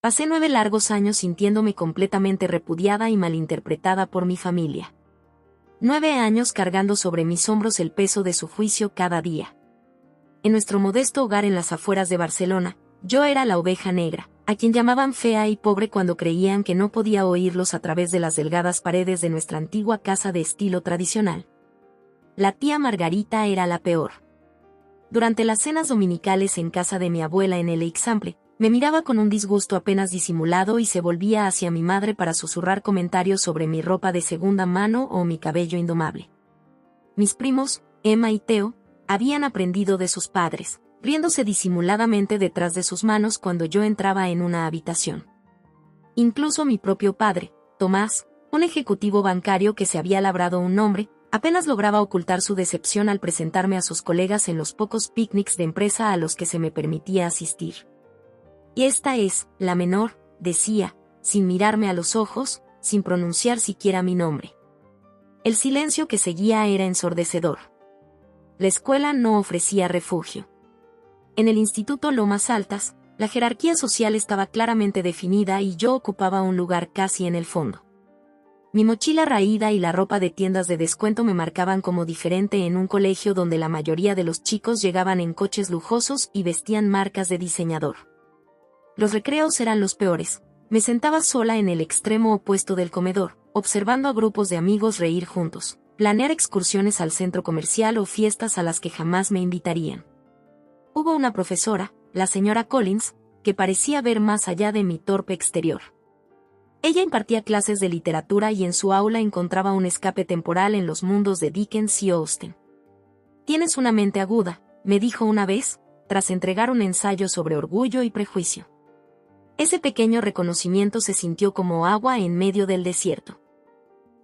Pasé 9 largos años sintiéndome completamente repudiada y malinterpretada por mi familia. 9 años cargando sobre mis hombros el peso de su juicio cada día. En nuestro modesto hogar en las afueras de Barcelona, yo era la oveja negra, a quien llamaban fea y pobre cuando creían que no podía oírlos a través de las delgadas paredes de nuestra antigua casa de estilo tradicional. La tía Margarita era la peor. Durante las cenas dominicales en casa de mi abuela en el Eixample, me miraba con un disgusto apenas disimulado y se volvía hacia mi madre para susurrar comentarios sobre mi ropa de segunda mano o mi cabello indomable. Mis primos, Emma y Teo, habían aprendido de sus padres, riéndose disimuladamente detrás de sus manos cuando yo entraba en una habitación. Incluso mi propio padre, Tomás, un ejecutivo bancario que se había labrado un nombre, apenas lograba ocultar su decepción al presentarme a sus colegas en los pocos picnics de empresa a los que se me permitía asistir. Y esta es, la menor, decía, sin mirarme a los ojos, sin pronunciar siquiera mi nombre. El silencio que seguía era ensordecedor. La escuela no ofrecía refugio. En el Instituto Lomas Altas, la jerarquía social estaba claramente definida y yo ocupaba un lugar casi en el fondo. Mi mochila raída y la ropa de tiendas de descuento me marcaban como diferente en un colegio donde la mayoría de los chicos llegaban en coches lujosos y vestían marcas de diseñador. Los recreos eran los peores. Me sentaba sola en el extremo opuesto del comedor, observando a grupos de amigos reír juntos, planear excursiones al centro comercial o fiestas a las que jamás me invitarían. Hubo una profesora, la señora Collins, que parecía ver más allá de mi torpe exterior. Ella impartía clases de literatura y en su aula encontraba un escape temporal en los mundos de Dickens y Austen. «Tienes una mente aguda», me dijo una vez, tras entregar un ensayo sobre Orgullo y Prejuicio. Ese pequeño reconocimiento se sintió como agua en medio del desierto.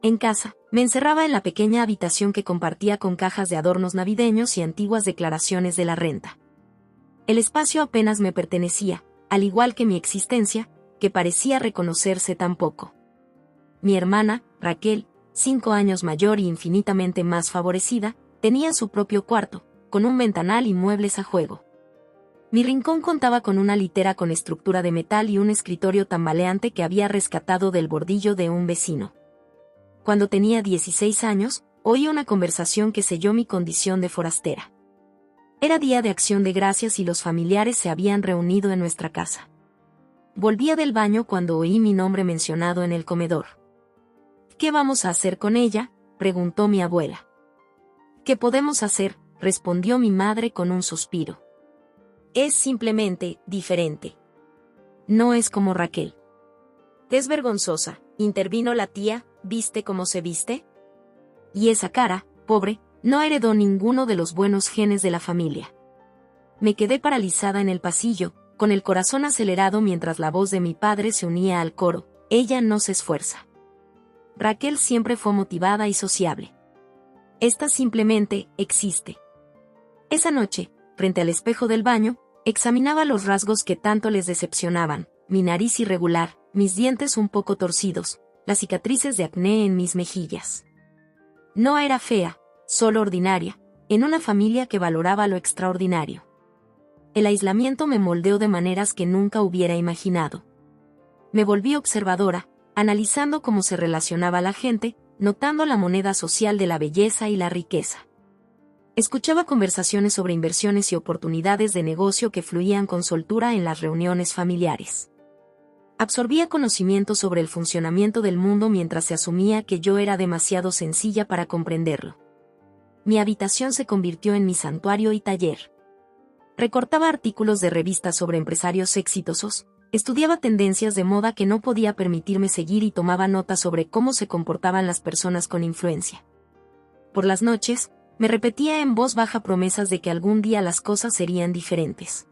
En casa, me encerraba en la pequeña habitación que compartía con cajas de adornos navideños y antiguas declaraciones de la renta. El espacio apenas me pertenecía, al igual que mi existencia, que parecía reconocerse tan poco. Mi hermana, Raquel, 5 años mayor y infinitamente más favorecida, tenía su propio cuarto, con un ventanal y muebles a juego. Mi rincón contaba con una litera con estructura de metal y un escritorio tambaleante que había rescatado del bordillo de un vecino. Cuando tenía 16 años, oí una conversación que selló mi condición de forastera. Era día de Acción de Gracias y los familiares se habían reunido en nuestra casa. Volvía del baño cuando oí mi nombre mencionado en el comedor. «¿Qué vamos a hacer con ella?», preguntó mi abuela. «¿Qué podemos hacer?», respondió mi madre con un suspiro. «Es simplemente diferente. No es como Raquel». «Es vergonzosa», intervino la tía, «¿viste cómo se viste? Y esa cara, pobre, no heredó ninguno de los buenos genes de la familia». Me quedé paralizada en el pasillo, con el corazón acelerado mientras la voz de mi padre se unía al coro. «Ella no se esfuerza. Raquel siempre fue motivada y sociable. Esta simplemente existe». Esa noche, frente al espejo del baño, examinaba los rasgos que tanto les decepcionaban: mi nariz irregular, mis dientes un poco torcidos, las cicatrices de acné en mis mejillas. No era fea, solo ordinaria, en una familia que valoraba lo extraordinario. El aislamiento me moldeó de maneras que nunca hubiera imaginado. Me volví observadora, analizando cómo se relacionaba la gente, notando la moneda social de la belleza y la riqueza. Escuchaba conversaciones sobre inversiones y oportunidades de negocio que fluían con soltura en las reuniones familiares. Absorbía conocimiento sobre el funcionamiento del mundo mientras se asumía que yo era demasiado sencilla para comprenderlo. Mi habitación se convirtió en mi santuario y taller. Recortaba artículos de revistas sobre empresarios exitosos, estudiaba tendencias de moda que no podía permitirme seguir y tomaba notas sobre cómo se comportaban las personas con influencia. Por las noches, me repetía en voz baja promesas de que algún día las cosas serían diferentes.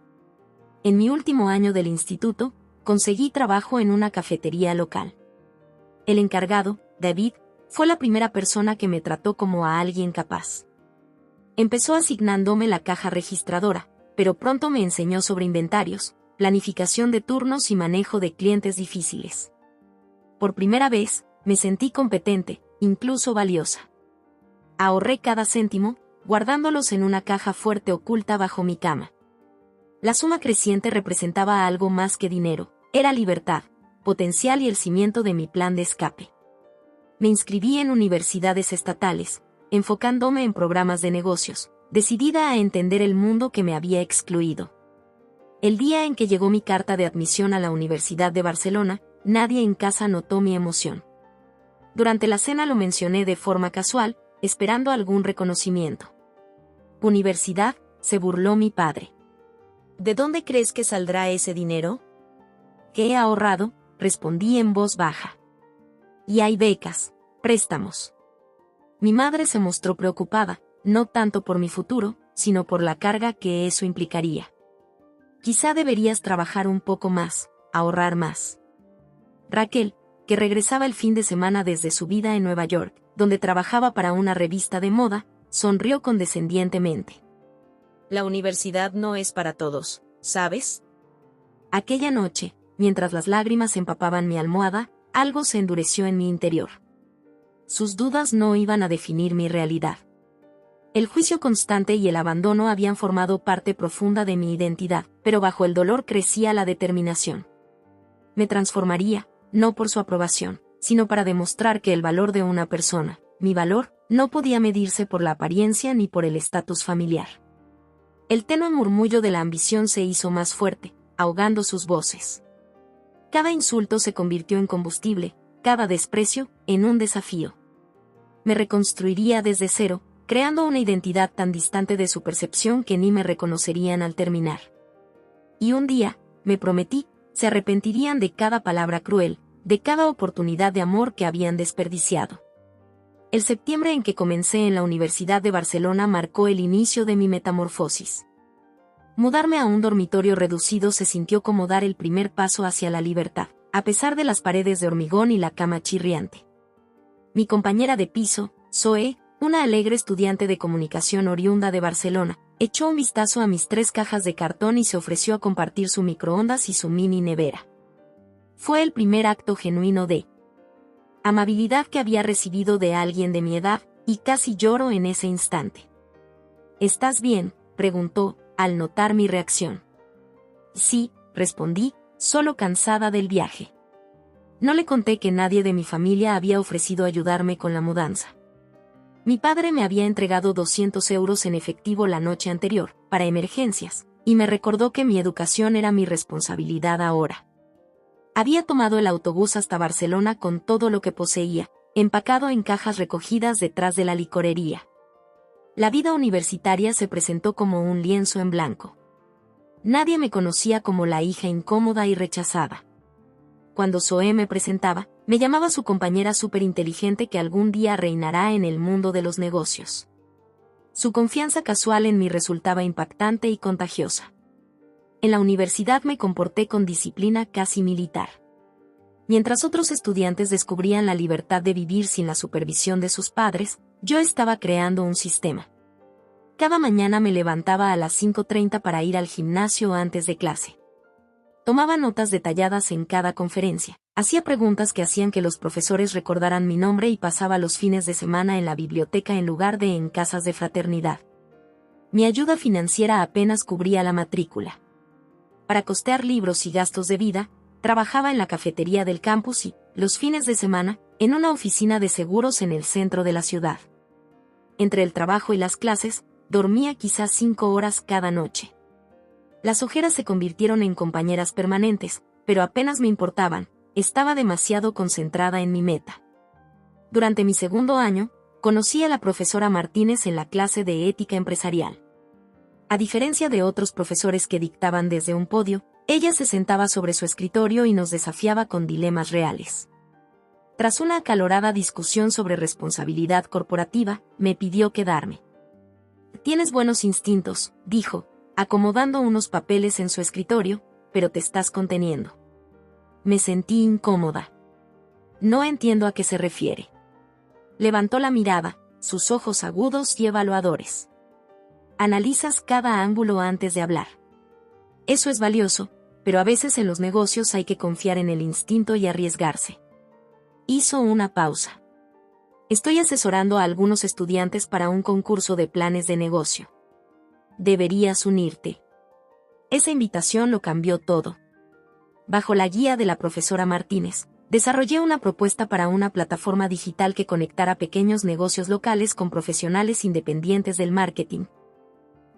En mi último año del instituto, conseguí trabajo en una cafetería local. El encargado, David, fue la primera persona que me trató como a alguien capaz. Empezó asignándome la caja registradora, pero pronto me enseñó sobre inventarios, planificación de turnos y manejo de clientes difíciles. Por primera vez, me sentí competente, incluso valiosa. Ahorré cada céntimo, guardándolos en una caja fuerte oculta bajo mi cama. La suma creciente representaba algo más que dinero, Era libertad, potencial y el cimiento de mi plan de escape. Me inscribí en universidades estatales, enfocándome en programas de negocios, decidida a entender el mundo que me había excluido. El día en que llegó mi carta de admisión a la Universidad de Barcelona, nadie en casa notó mi emoción. Durante la cena lo mencioné de forma casual, esperando algún reconocimiento. «Universidad», se burló mi padre. «¿De dónde crees que saldrá ese dinero?» «Que he ahorrado», respondí en voz baja. «Y hay becas, préstamos». Mi madre se mostró preocupada, no tanto por mi futuro, sino por la carga que eso implicaría. «Quizá deberías trabajar un poco más, ahorrar más». Raquel, que regresaba el fin de semana desde su vida en Nueva York, donde trabajaba para una revista de moda, sonrió condescendientemente. «La universidad no es para todos, ¿sabes?». Aquella noche, mientras las lágrimas empapaban mi almohada, algo se endureció en mi interior. Sus dudas no iban a definir mi realidad. El juicio constante y el abandono habían formado parte profunda de mi identidad, pero bajo el dolor crecía la determinación. Me transformaría, no por su aprobación, sino para demostrar que el valor de una persona, mi valor, no podía medirse por la apariencia ni por el estatus familiar. El tenue murmullo de la ambición se hizo más fuerte, ahogando sus voces. Cada insulto se convirtió en combustible, cada desprecio, en un desafío. Me reconstruiría desde cero, creando una identidad tan distante de su percepción que ni me reconocerían al terminar. Y un día, me prometí, se arrepentirían de cada palabra cruel, de cada oportunidad de amor que habían desperdiciado. El septiembre en que comencé en la Universidad de Barcelona marcó el inicio de mi metamorfosis. Mudarme a un dormitorio reducido se sintió como dar el primer paso hacia la libertad, a pesar de las paredes de hormigón y la cama chirriante. Mi compañera de piso, Zoe, una alegre estudiante de comunicación oriunda de Barcelona, echó un vistazo a mis 3 cajas de cartón y se ofreció a compartir su microondas y su mini nevera. Fue el primer acto genuino de amabilidad que había recibido de alguien de mi edad, y casi lloro en ese instante. «¿Estás bien?», preguntó, al notar mi reacción. «Sí», respondí, solo cansada del viaje. No le conté que nadie de mi familia había ofrecido ayudarme con la mudanza. Mi padre me había entregado 200 euros en efectivo la noche anterior, para emergencias, y me recordó que mi educación era mi responsabilidad ahora. Había tomado el autobús hasta Barcelona con todo lo que poseía, empacado en cajas recogidas detrás de la licorería. La vida universitaria se presentó como un lienzo en blanco. Nadie me conocía como la hija incómoda y rechazada. Cuando Zoe me presentaba, me llamaba su compañera superinteligente que algún día reinará en el mundo de los negocios. Su confianza casual en mí resultaba impactante y contagiosa. En la universidad me comporté con disciplina casi militar. Mientras otros estudiantes descubrían la libertad de vivir sin la supervisión de sus padres, yo estaba creando un sistema. Cada mañana me levantaba a las 5:30 para ir al gimnasio antes de clase. Tomaba notas detalladas en cada conferencia, hacía preguntas que hacían que los profesores recordaran mi nombre y pasaba los fines de semana en la biblioteca en lugar de en casas de fraternidad. Mi ayuda financiera apenas cubría la matrícula. Para costear libros y gastos de vida, trabajaba en la cafetería del campus y, los fines de semana, en una oficina de seguros en el centro de la ciudad. Entre el trabajo y las clases, dormía quizás 5 horas cada noche. Las ojeras se convirtieron en compañeras permanentes, pero apenas me importaban, estaba demasiado concentrada en mi meta. Durante mi segundo año, conocí a la profesora Martínez en la clase de ética empresarial. A diferencia de otros profesores que dictaban desde un podio, ella se sentaba sobre su escritorio y nos desafiaba con dilemas reales. Tras una acalorada discusión sobre responsabilidad corporativa, me pidió quedarme. «Tienes buenos instintos», dijo, acomodando unos papeles en su escritorio, «pero te estás conteniendo». Me sentí incómoda. No entiendo a qué se refiere. Levantó la mirada, sus ojos agudos y evaluadores. Analizas cada ángulo antes de hablar. Eso es valioso, pero a veces en los negocios hay que confiar en el instinto y arriesgarse. Hizo una pausa. Estoy asesorando a algunos estudiantes para un concurso de planes de negocio. Deberías unirte. Esa invitación lo cambió todo. bajo la guía de la profesora Martínez, desarrollé una propuesta para una plataforma digital que conectara pequeños negocios locales con profesionales independientes del marketing.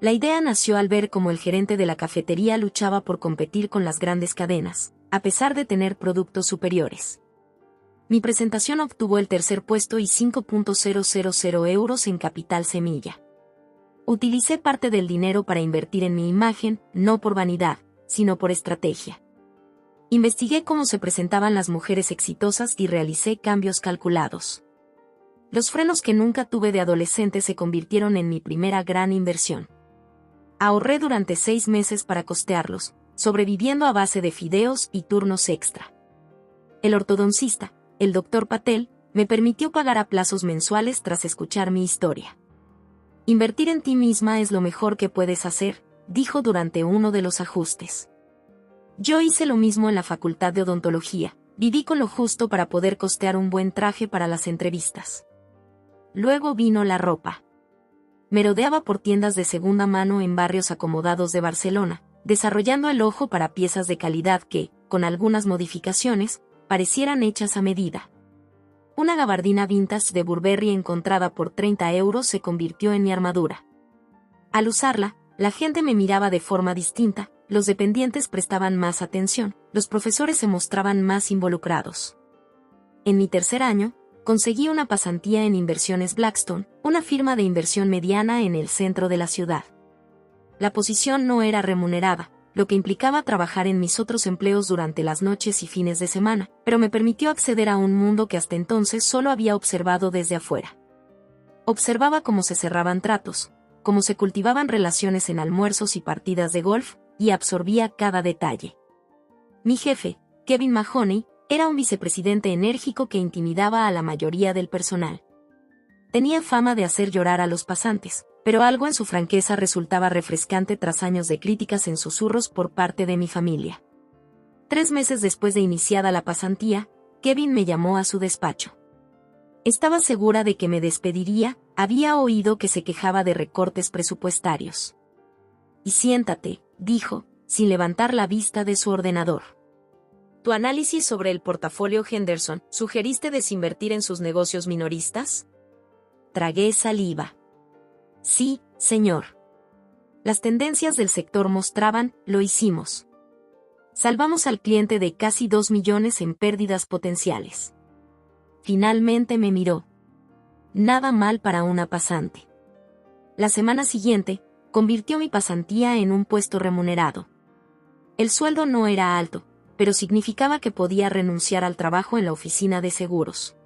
La idea nació al ver cómo el gerente de la cafetería luchaba por competir con las grandes cadenas, a pesar de tener productos superiores. Mi presentación obtuvo el tercer puesto y 5.000 euros en capital semilla. Utilicé parte del dinero para invertir en mi imagen, no por vanidad, sino por estrategia. Investigué cómo se presentaban las mujeres exitosas y realicé cambios calculados. Los frenos que nunca tuve de adolescente se convirtieron en mi primera gran inversión. Ahorré durante 6 meses para costearlos, sobreviviendo a base de fideos y turnos extra. El ortodoncista, el Dr. Patel, me permitió pagar a plazos mensuales tras escuchar mi historia. Invertir en ti misma es lo mejor que puedes hacer, dijo durante uno de los ajustes. Yo hice lo mismo en la Facultad de Odontología, viví con lo justo para poder costear un buen traje para las entrevistas. Luego vino la ropa. Merodeaba por tiendas de segunda mano en barrios acomodados de Barcelona, desarrollando el ojo para piezas de calidad que, con algunas modificaciones, parecieran hechas a medida. Una gabardina vintage de Burberry encontrada por 30 euros se convirtió en mi armadura. Al usarla, la gente me miraba de forma distinta, los dependientes prestaban más atención, los profesores se mostraban más involucrados. En mi tercer año, conseguí una pasantía en Inversiones Blackstone, una firma de inversión mediana en el centro de la ciudad. La posición no era remunerada, lo que implicaba trabajar en mis otros empleos durante las noches y fines de semana, pero me permitió acceder a un mundo que hasta entonces solo había observado desde afuera. Observaba cómo se cerraban tratos, cómo se cultivaban relaciones en almuerzos y partidas de golf, y absorbía cada detalle. Mi jefe, Kevin Mahoney, era un vicepresidente enérgico que intimidaba a la mayoría del personal. Tenía fama de hacer llorar a los pasantes, pero algo en su franqueza resultaba refrescante tras años de críticas en susurros por parte de mi familia. 3 meses después de iniciada la pasantía, Kevin me llamó a su despacho. Estaba segura de que me despediría, había oído que se quejaba de recortes presupuestarios. Y siéntate, dijo, sin levantar la vista de su ordenador. ¿Tu análisis sobre el portafolio Henderson sugeriste desinvertir en sus negocios minoristas? Tragué saliva. Sí, señor. Las tendencias del sector mostraban, lo hicimos. Salvamos al cliente de casi 2 millones en pérdidas potenciales. Finalmente me miró. Nada mal para una pasante. La semana siguiente, convirtió mi pasantía en un puesto remunerado. El sueldo no era alto, pero significaba que podía renunciar al trabajo en la oficina de seguros.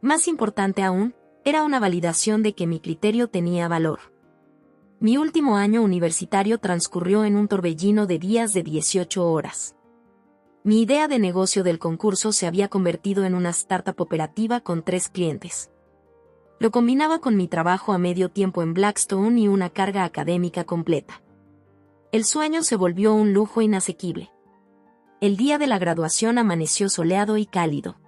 Más importante aún, era una validación de que mi criterio tenía valor. Mi último año universitario transcurrió en un torbellino de días de 18 horas. Mi idea de negocio del concurso se había convertido en una startup operativa con 3 clientes. Lo combinaba con mi trabajo a medio tiempo en Blackstone y una carga académica completa. El sueño se volvió un lujo inasequible. El día de la graduación amaneció soleado y cálido.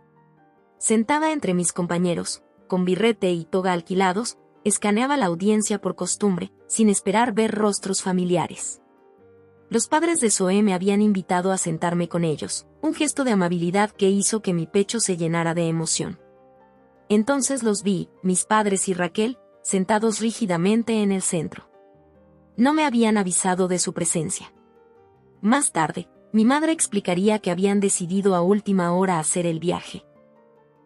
Sentada entre mis compañeros, con birrete y toga alquilados, escaneaba la audiencia por costumbre, sin esperar ver rostros familiares. Los padres de Zoe me habían invitado a sentarme con ellos, un gesto de amabilidad que hizo que mi pecho se llenara de emoción. Entonces los vi, mis padres y Raquel, sentados rígidamente en el centro. No me habían avisado de su presencia. Más tarde, mi madre explicaría que habían decidido a última hora hacer el viaje.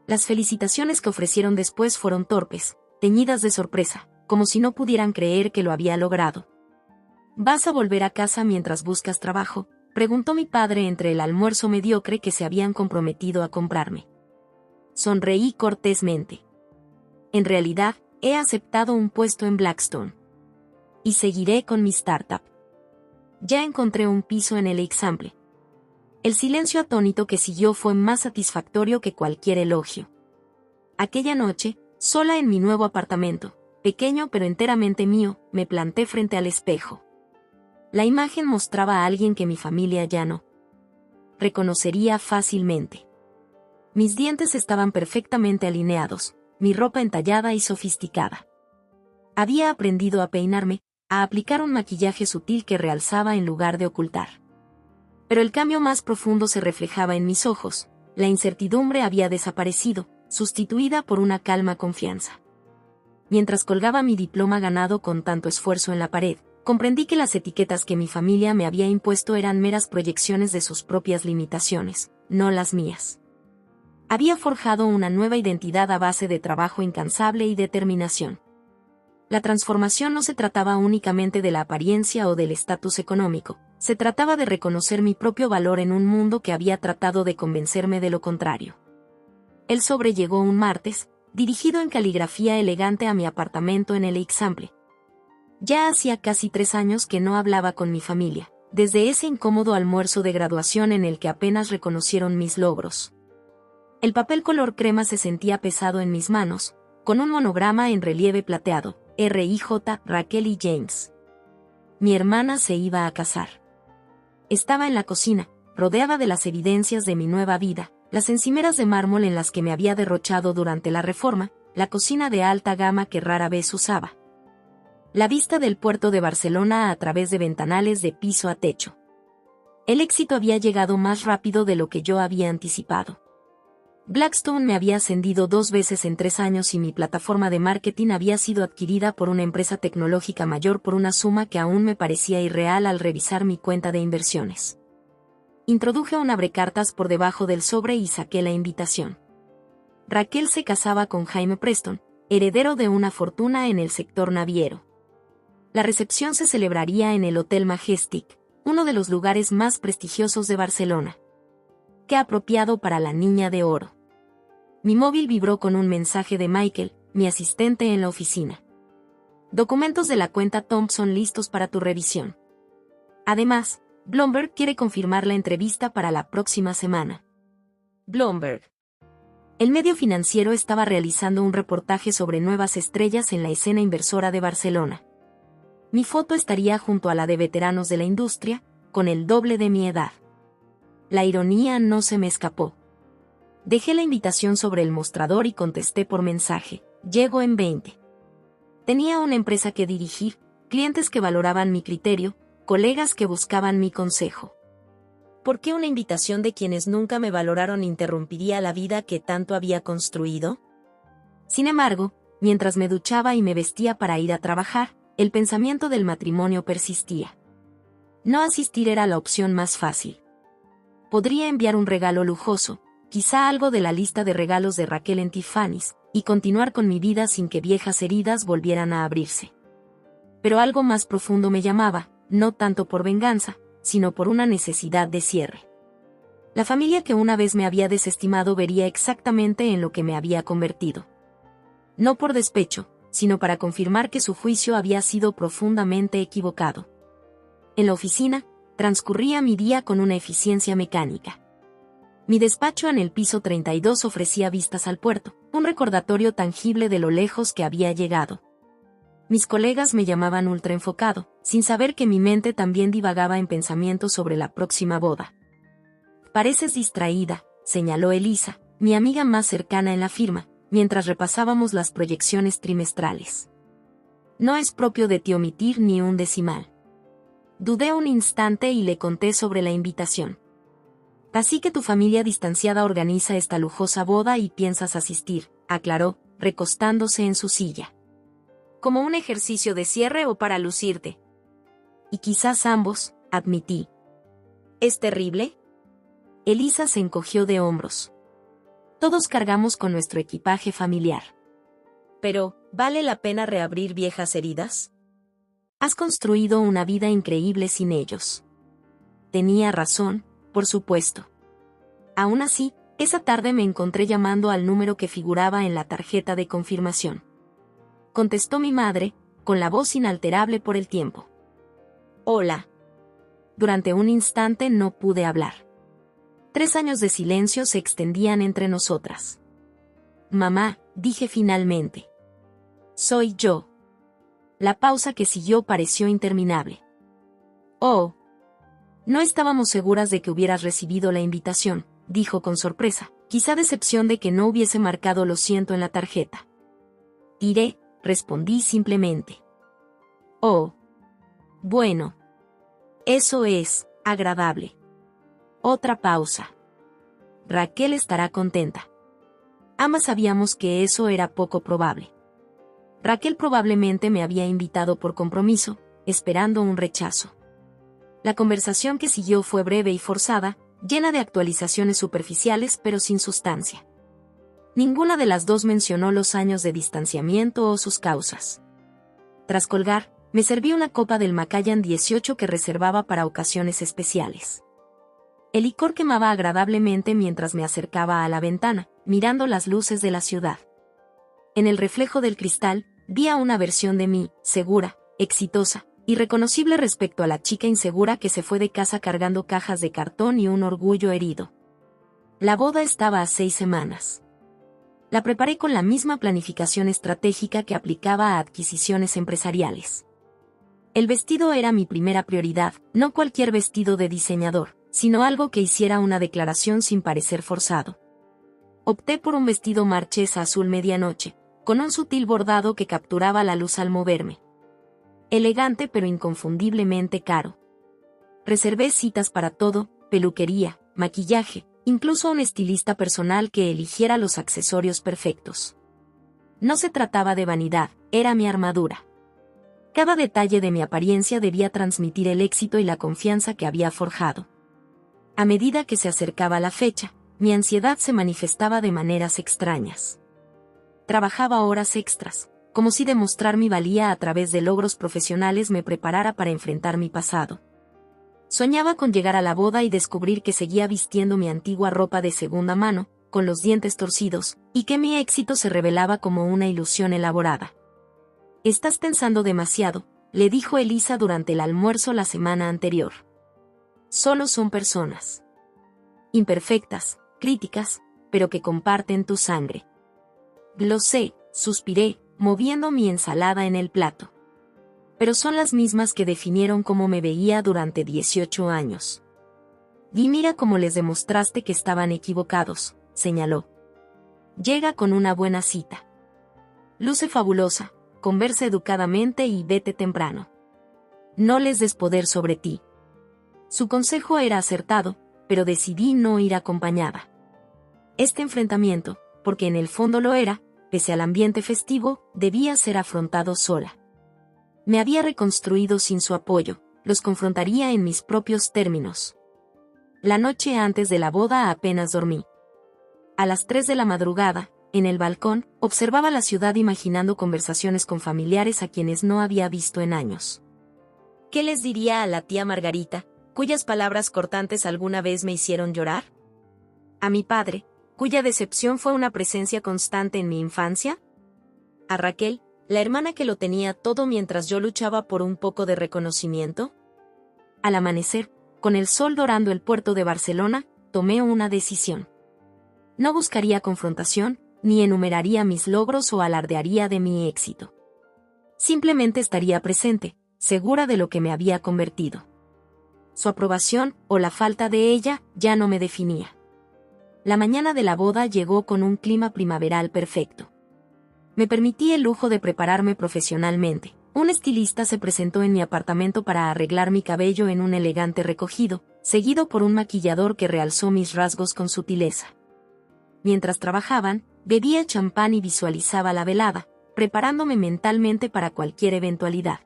Las felicitaciones que ofrecieron después fueron torpes, teñidas de sorpresa, como si no pudieran creer que lo había logrado. ¿Vas a volver a casa mientras buscas trabajo?, preguntó mi padre entre el almuerzo mediocre que se habían comprometido a comprarme. Sonreí cortésmente. En realidad, he aceptado un puesto en Blackstone. Y seguiré con mi startup. Ya encontré un piso en el Eixample. El silencio atónito que siguió fue más satisfactorio que cualquier elogio. Aquella noche, sola en mi nuevo apartamento, pequeño pero enteramente mío, me planté frente al espejo. La imagen mostraba a alguien que mi familia ya no reconocería fácilmente. Mis dientes estaban perfectamente alineados, mi ropa entallada y sofisticada. Había aprendido a peinarme, a aplicar un maquillaje sutil que realzaba en lugar de ocultar. Pero el cambio más profundo se reflejaba en mis ojos. La incertidumbre había desaparecido, sustituida por una calma confianza. Mientras colgaba mi diploma ganado con tanto esfuerzo en la pared, comprendí que las etiquetas que mi familia me había impuesto eran meras proyecciones de sus propias limitaciones, no las mías. Había forjado una nueva identidad a base de trabajo incansable y determinación. La transformación no se trataba únicamente de la apariencia o del estatus económico, se trataba de reconocer mi propio valor en un mundo que había tratado de convencerme de lo contrario. El sobre llegó un martes, dirigido en caligrafía elegante a mi apartamento en el Eixample. Ya hacía casi 3 años que no hablaba con mi familia, desde ese incómodo almuerzo de graduación en el que apenas reconocieron mis logros. El papel color crema se sentía pesado en mis manos, con un monograma en relieve plateado, R.I.J. Raquel y James. Mi hermana se iba a casar. Estaba en la cocina, rodeada de las evidencias de mi nueva vida, las encimeras de mármol en las que me había derrochado durante la reforma, la cocina de alta gama que rara vez usaba. La vista del puerto de Barcelona a través de ventanales de piso a techo. El éxito había llegado más rápido de lo que yo había anticipado. Blackstone me había ascendido 2 veces en 3 años y mi plataforma de marketing había sido adquirida por una empresa tecnológica mayor por una suma que aún me parecía irreal al revisar mi cuenta de inversiones. Introduje un abrecartas por debajo del sobre y saqué la invitación. Raquel se casaba con Jaime Preston, heredero de una fortuna en el sector naviero. La recepción se celebraría en el Hotel Majestic, uno de los lugares más prestigiosos de Barcelona. Qué apropiado para la niña de oro. Mi móvil vibró con un mensaje de Michael, mi asistente en la oficina. Documentos de la cuenta Thompson listos para tu revisión. Además, Bloomberg quiere confirmar la entrevista para la próxima semana. Bloomberg. El medio financiero estaba realizando un reportaje sobre nuevas estrellas en la escena inversora de Barcelona. Mi foto estaría junto a la de veteranos de la industria, con el doble de mi edad. La ironía no se me escapó. Dejé la invitación sobre el mostrador y contesté por mensaje. Llego en 20. Tenía una empresa que dirigir, clientes que valoraban mi criterio, colegas que buscaban mi consejo. ¿Por qué una invitación de quienes nunca me valoraron interrumpiría la vida que tanto había construido? Sin embargo, mientras me duchaba y me vestía para ir a trabajar, el pensamiento del matrimonio persistía. No asistir era la opción más fácil. Podría enviar un regalo lujoso, quizá algo de la lista de regalos de Raquel en Tiffany's, y continuar con mi vida sin que viejas heridas volvieran a abrirse. Pero algo más profundo me llamaba, no tanto por venganza, sino por una necesidad de cierre. La familia que una vez me había desestimado vería exactamente en lo que me había convertido. No por despecho, sino para confirmar que su juicio había sido profundamente equivocado. En la oficina, transcurría mi día con una eficiencia mecánica. Mi despacho en el piso 32 ofrecía vistas al puerto, un recordatorio tangible de lo lejos que había llegado. Mis colegas me llamaban ultraenfocado, sin saber que mi mente también divagaba en pensamientos sobre la próxima boda. Pareces distraída, señaló Elisa, mi amiga más cercana en la firma, mientras repasábamos las proyecciones trimestrales. No es propio de ti omitir ni un decimal. Dudé un instante y le conté sobre la invitación. Así que tu familia distanciada organiza esta lujosa boda y piensas asistir, aclaró, recostándose en su silla. ¿Como un ejercicio de cierre o para lucirte? Y quizás ambos, admití. ¿Es terrible? Elisa se encogió de hombros. Todos cargamos con nuestro equipaje familiar. Pero, ¿vale la pena reabrir viejas heridas? Has construido una vida increíble sin ellos. Tenía razón, por supuesto. Aún así, esa tarde me encontré llamando al número que figuraba en la tarjeta de confirmación. Contestó mi madre, con la voz inalterable por el tiempo. Hola. Durante un instante no pude hablar. 3 años de silencio se extendían entre nosotras. Mamá, dije finalmente. Soy yo. La pausa que siguió pareció interminable. Oh. No estábamos seguras de que hubieras recibido la invitación, dijo con sorpresa, quizá decepción de que no hubiese marcado lo siento en la tarjeta. Iré, respondí simplemente. Oh. Bueno. Eso es agradable. Otra pausa. Raquel estará contenta. Ambas sabíamos que eso era poco probable. Raquel probablemente me había invitado por compromiso, esperando un rechazo. La conversación que siguió fue breve y forzada, llena de actualizaciones superficiales pero sin sustancia. Ninguna de las dos mencionó los años de distanciamiento o sus causas. Tras colgar, me serví una copa del Macallan 18 que reservaba para ocasiones especiales. El licor quemaba agradablemente mientras me acercaba a la ventana, mirando las luces de la ciudad. En el reflejo del cristal, vi a una versión de mí, segura, exitosa, irreconocible respecto a la chica insegura que se fue de casa cargando cajas de cartón y un orgullo herido. La boda estaba a 6 semanas. La preparé con la misma planificación estratégica que aplicaba a adquisiciones empresariales. El vestido era mi primera prioridad, no cualquier vestido de diseñador, sino algo que hiciera una declaración sin parecer forzado. Opté por un vestido marchesa azul medianoche, con un sutil bordado que capturaba la luz al moverme. Elegante pero inconfundiblemente caro. Reservé citas para todo, peluquería, maquillaje, incluso un estilista personal que eligiera los accesorios perfectos. No se trataba de vanidad, era mi armadura. Cada detalle de mi apariencia debía transmitir el éxito y la confianza que había forjado. A medida que se acercaba la fecha, mi ansiedad se manifestaba de maneras extrañas. Trabajaba horas extras, como si demostrar mi valía a través de logros profesionales me preparara para enfrentar mi pasado. Soñaba con llegar a la boda y descubrir que seguía vistiendo mi antigua ropa de segunda mano, con los dientes torcidos, y que mi éxito se revelaba como una ilusión elaborada. «Estás pensando demasiado», le dijo Elisa durante el almuerzo la semana anterior. «Solo son personas. Imperfectas, críticas, pero que comparten tu sangre». «Lo sé», suspiré, moviendo mi ensalada en el plato. «Pero son las mismas que definieron cómo me veía durante 18 años. Y mira cómo les demostraste que estaban equivocados», señaló. «Llega con una buena cita. Luce fabulosa, conversa educadamente y vete temprano. No les des poder sobre ti». Su consejo era acertado, pero decidí no ir acompañada. Este enfrentamiento, porque en el fondo lo era, pese al ambiente festivo, debía ser afrontado sola. Me había reconstruido sin su apoyo, los confrontaría en mis propios términos. La noche antes de la boda apenas dormí. A las 3 de la madrugada, en el balcón, observaba la ciudad imaginando conversaciones con familiares a quienes no había visto en años. ¿Qué les diría a la tía Margarita, cuyas palabras cortantes alguna vez me hicieron llorar? ¿A mi padre, cuya decepción fue una presencia constante en mi infancia? ¿A Raquel, la hermana que lo tenía todo mientras yo luchaba por un poco de reconocimiento? Al amanecer, con el sol dorando el puerto de Barcelona, tomé una decisión. No buscaría confrontación, ni enumeraría mis logros o alardearía de mi éxito. Simplemente estaría presente, segura de lo que me había convertido. Su aprobación, o la falta de ella, ya no me definía. La mañana de la boda llegó con un clima primaveral perfecto. Me permití el lujo de prepararme profesionalmente. Un estilista se presentó en mi apartamento para arreglar mi cabello en un elegante recogido, seguido por un maquillador que realzó mis rasgos con sutileza. Mientras trabajaban, bebía champán y visualizaba la velada, preparándome mentalmente para cualquier eventualidad.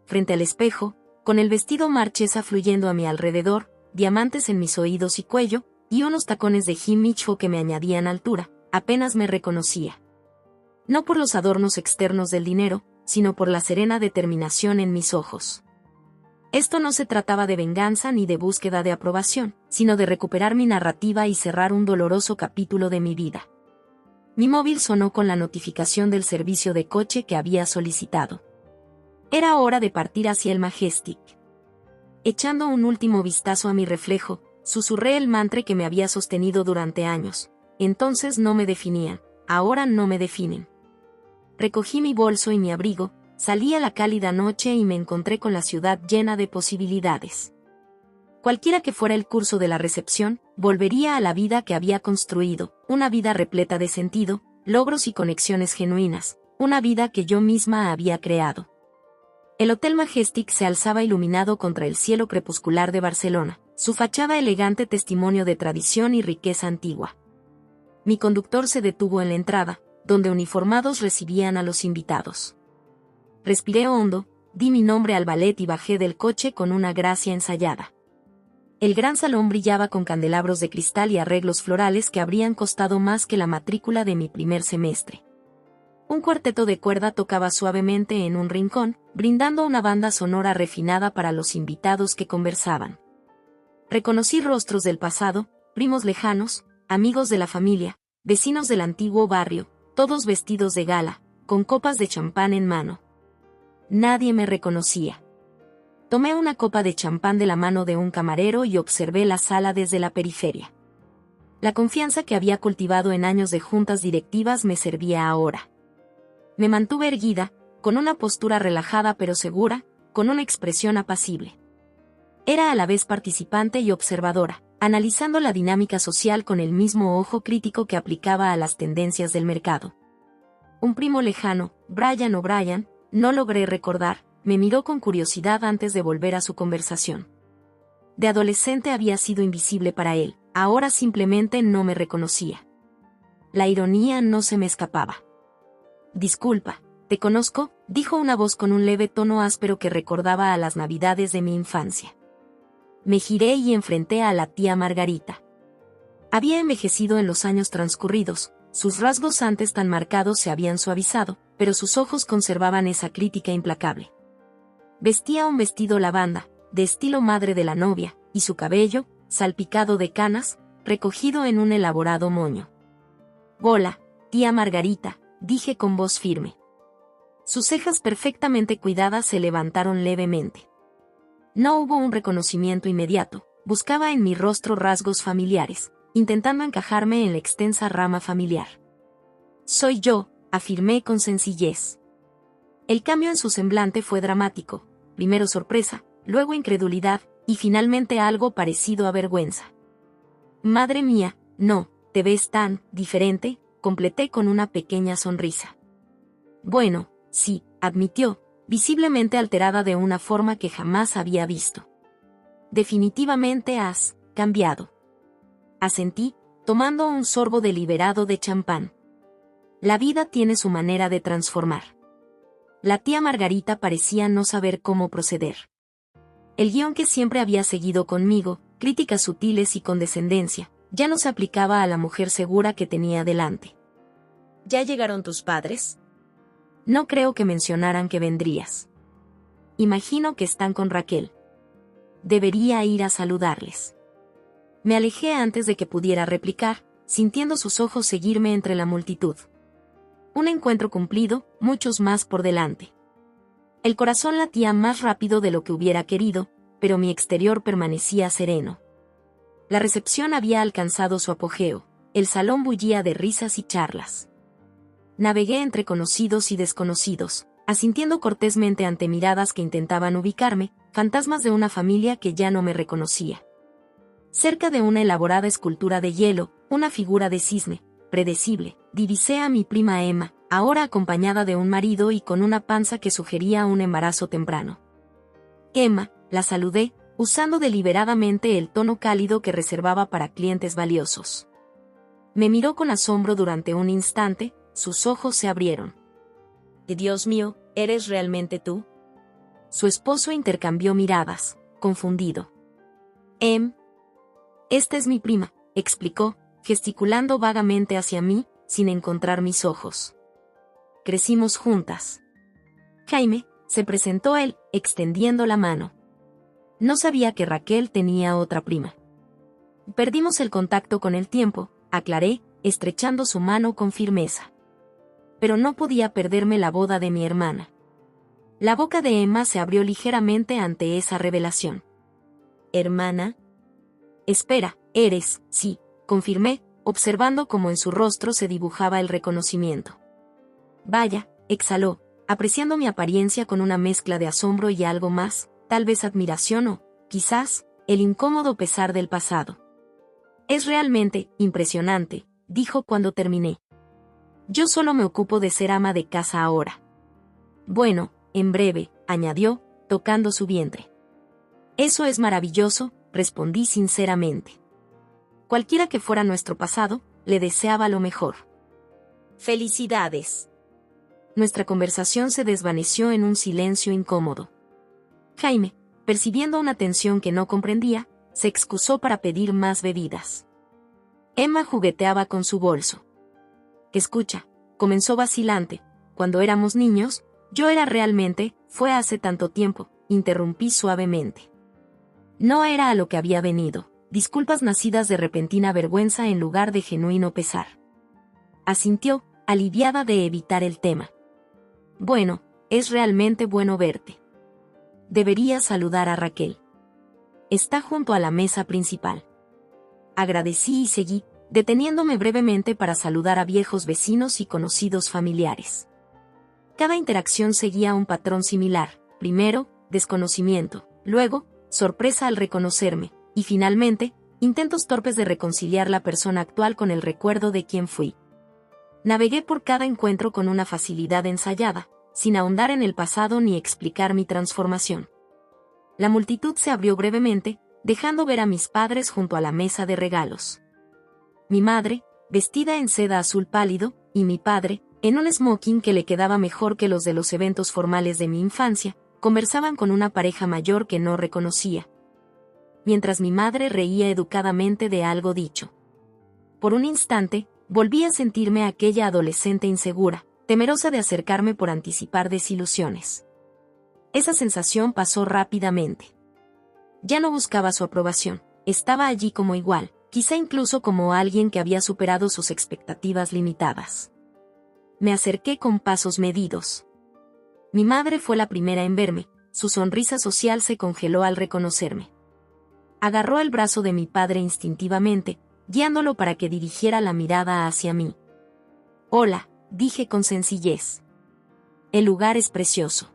Frente al espejo, con el vestido marchesa fluyendo a mi alrededor, diamantes en mis oídos y cuello, y unos tacones de Jim Mitchell que me añadían altura, apenas me reconocía. No por los adornos externos del dinero, sino por la serena determinación en mis ojos. Esto no se trataba de venganza ni de búsqueda de aprobación, sino de recuperar mi narrativa y cerrar un doloroso capítulo de mi vida. Mi móvil sonó con la notificación del servicio de coche que había solicitado. Era hora de partir hacia el Majestic. Echando un último vistazo a mi reflejo, susurré el mantra que me había sostenido durante años. Entonces no me definían, ahora no me definen. Recogí mi bolso y mi abrigo, salí a la cálida noche y me encontré con la ciudad llena de posibilidades. Cualquiera que fuera el curso de la recepción, volvería a la vida que había construido, una vida repleta de sentido, logros y conexiones genuinas, una vida que yo misma había creado. El Hotel Majestic se alzaba iluminado contra el cielo crepuscular de Barcelona, Su fachada elegante testimonio de tradición y riqueza antigua. Mi conductor se detuvo en la entrada, donde uniformados recibían a los invitados. Respiré hondo, di mi nombre al ballet y bajé del coche con una gracia ensayada. El gran salón brillaba con candelabros de cristal y arreglos florales que habrían costado más que la matrícula de mi primer semestre. Un cuarteto de cuerda tocaba suavemente en un rincón, brindando una banda sonora refinada para los invitados que conversaban. Reconocí rostros del pasado, primos lejanos, amigos de la familia, vecinos del antiguo barrio, todos vestidos de gala, con copas de champán en mano. Nadie me reconocía. Tomé una copa de champán de la mano de un camarero y observé la sala desde la periferia. La confianza que había cultivado en años de juntas directivas me servía ahora. Me mantuve erguida, con una postura relajada pero segura, con una expresión apacible. Era a la vez participante y observadora, analizando la dinámica social con el mismo ojo crítico que aplicaba a las tendencias del mercado. Un primo lejano, Brian O'Brien, no logré recordar, me miró con curiosidad antes de volver a su conversación. De adolescente había sido invisible para él, ahora simplemente no me reconocía. La ironía no se me escapaba. «Disculpa, te conozco», dijo una voz con un leve tono áspero que recordaba a las navidades de mi infancia. Me giré y enfrenté a la tía Margarita. Había envejecido en los años transcurridos, sus rasgos antes tan marcados se habían suavizado, pero sus ojos conservaban esa crítica implacable. Vestía un vestido lavanda, de estilo madre de la novia, y su cabello, salpicado de canas, recogido en un elaborado moño. «Hola, tía Margarita», dije con voz firme. Sus cejas perfectamente cuidadas se levantaron levemente. No hubo un reconocimiento inmediato, buscaba en mi rostro rasgos familiares, intentando encajarme en la extensa rama familiar. «Soy yo», afirmé con sencillez. El cambio en su semblante fue dramático, primero sorpresa, luego incredulidad, y finalmente algo parecido a vergüenza. «Madre mía, no, te ves tan diferente», completé con una pequeña sonrisa. «Bueno, sí», admitió, visiblemente alterada de una forma que jamás había visto. «Definitivamente has cambiado». Asentí, tomando un sorbo deliberado de champán. La vida tiene su manera de transformar. La tía Margarita parecía no saber cómo proceder. El guión que siempre había seguido conmigo, críticas sutiles y condescendencia, ya no se aplicaba a la mujer segura que tenía delante. «¿Ya llegaron tus padres?» «No creo que mencionaran que vendrías. Imagino que están con Raquel. Debería ir a saludarles». Me alejé antes de que pudiera replicar, sintiendo sus ojos seguirme entre la multitud. Un encuentro cumplido, muchos más por delante. El corazón latía más rápido de lo que hubiera querido, pero mi exterior permanecía sereno. La recepción había alcanzado su apogeo, el salón bullía de risas y charlas. Navegué entre conocidos y desconocidos, asintiendo cortésmente ante miradas que intentaban ubicarme, fantasmas de una familia que ya no me reconocía. Cerca de una elaborada escultura de hielo, una figura de cisne, predecible, divisé a mi prima Emma, ahora acompañada de un marido y con una panza que sugería un embarazo temprano. «Emma», la saludé, usando deliberadamente el tono cálido que reservaba para clientes valiosos. Me miró con asombro durante un instante, sus ojos se abrieron. «Dios mío, ¿eres realmente tú?» Su esposo intercambió miradas, confundido. «Esta es mi prima», explicó, gesticulando vagamente hacia mí, sin encontrar mis ojos. «Crecimos juntas». «Jaime», se presentó él, extendiendo la mano. No sabía que Raquel tenía otra prima. «Perdimos el contacto con el tiempo», aclaré, estrechando su mano con firmeza. Pero no podía perderme la boda de mi hermana. La boca de Emma se abrió ligeramente ante esa revelación. «¿Hermana?» «Espera, eres», sí, confirmé, observando cómo en su rostro se dibujaba el reconocimiento. «Vaya», exhaló, apreciando mi apariencia con una mezcla de asombro y algo más, tal vez admiración o, quizás, el incómodo pesar del pasado. «Es realmente impresionante», dijo cuando terminé. «Yo solo me ocupo de ser ama de casa ahora». «Bueno, en breve», añadió, tocando su vientre. «Eso es maravilloso», respondí sinceramente. Cualquiera que fuera nuestro pasado, le deseaba lo mejor. Felicidades. Nuestra conversación se desvaneció en un silencio incómodo. Jaime, percibiendo una tensión que no comprendía, se excusó para pedir más bebidas. Emma jugueteaba con su bolso. Escucha, comenzó vacilante, cuando éramos niños, yo era realmente, fue hace tanto tiempo, interrumpí suavemente. No era a lo que había venido, disculpas nacidas de repentina vergüenza en lugar de genuino pesar. Asintió, aliviada de evitar el tema. Bueno, es realmente bueno verte. Deberías saludar a Raquel. Está junto a la mesa principal. Agradecí y seguí, deteniéndome brevemente para saludar a viejos vecinos y conocidos familiares. Cada interacción seguía un patrón similar, primero, desconocimiento, luego, sorpresa al reconocerme, y finalmente, intentos torpes de reconciliar la persona actual con el recuerdo de quién fui. Navegué por cada encuentro con una facilidad ensayada, sin ahondar en el pasado ni explicar mi transformación. La multitud se abrió brevemente, dejando ver a mis padres junto a la mesa de regalos. Mi madre, vestida en seda azul pálido, y mi padre, en un smoking que le quedaba mejor que los de los eventos formales de mi infancia, conversaban con una pareja mayor que no reconocía. Mientras mi madre reía educadamente de algo dicho. Por un instante, volví a sentirme aquella adolescente insegura, temerosa de acercarme por anticipar desilusiones. Esa sensación pasó rápidamente. Ya no buscaba su aprobación, estaba allí como igual, quizá incluso como alguien que había superado sus expectativas limitadas. Me acerqué con pasos medidos. Mi madre fue la primera en verme, su sonrisa social se congeló al reconocerme. Agarró el brazo de mi padre instintivamente, guiándolo para que dirigiera la mirada hacia mí. Hola, dije con sencillez. El lugar es precioso.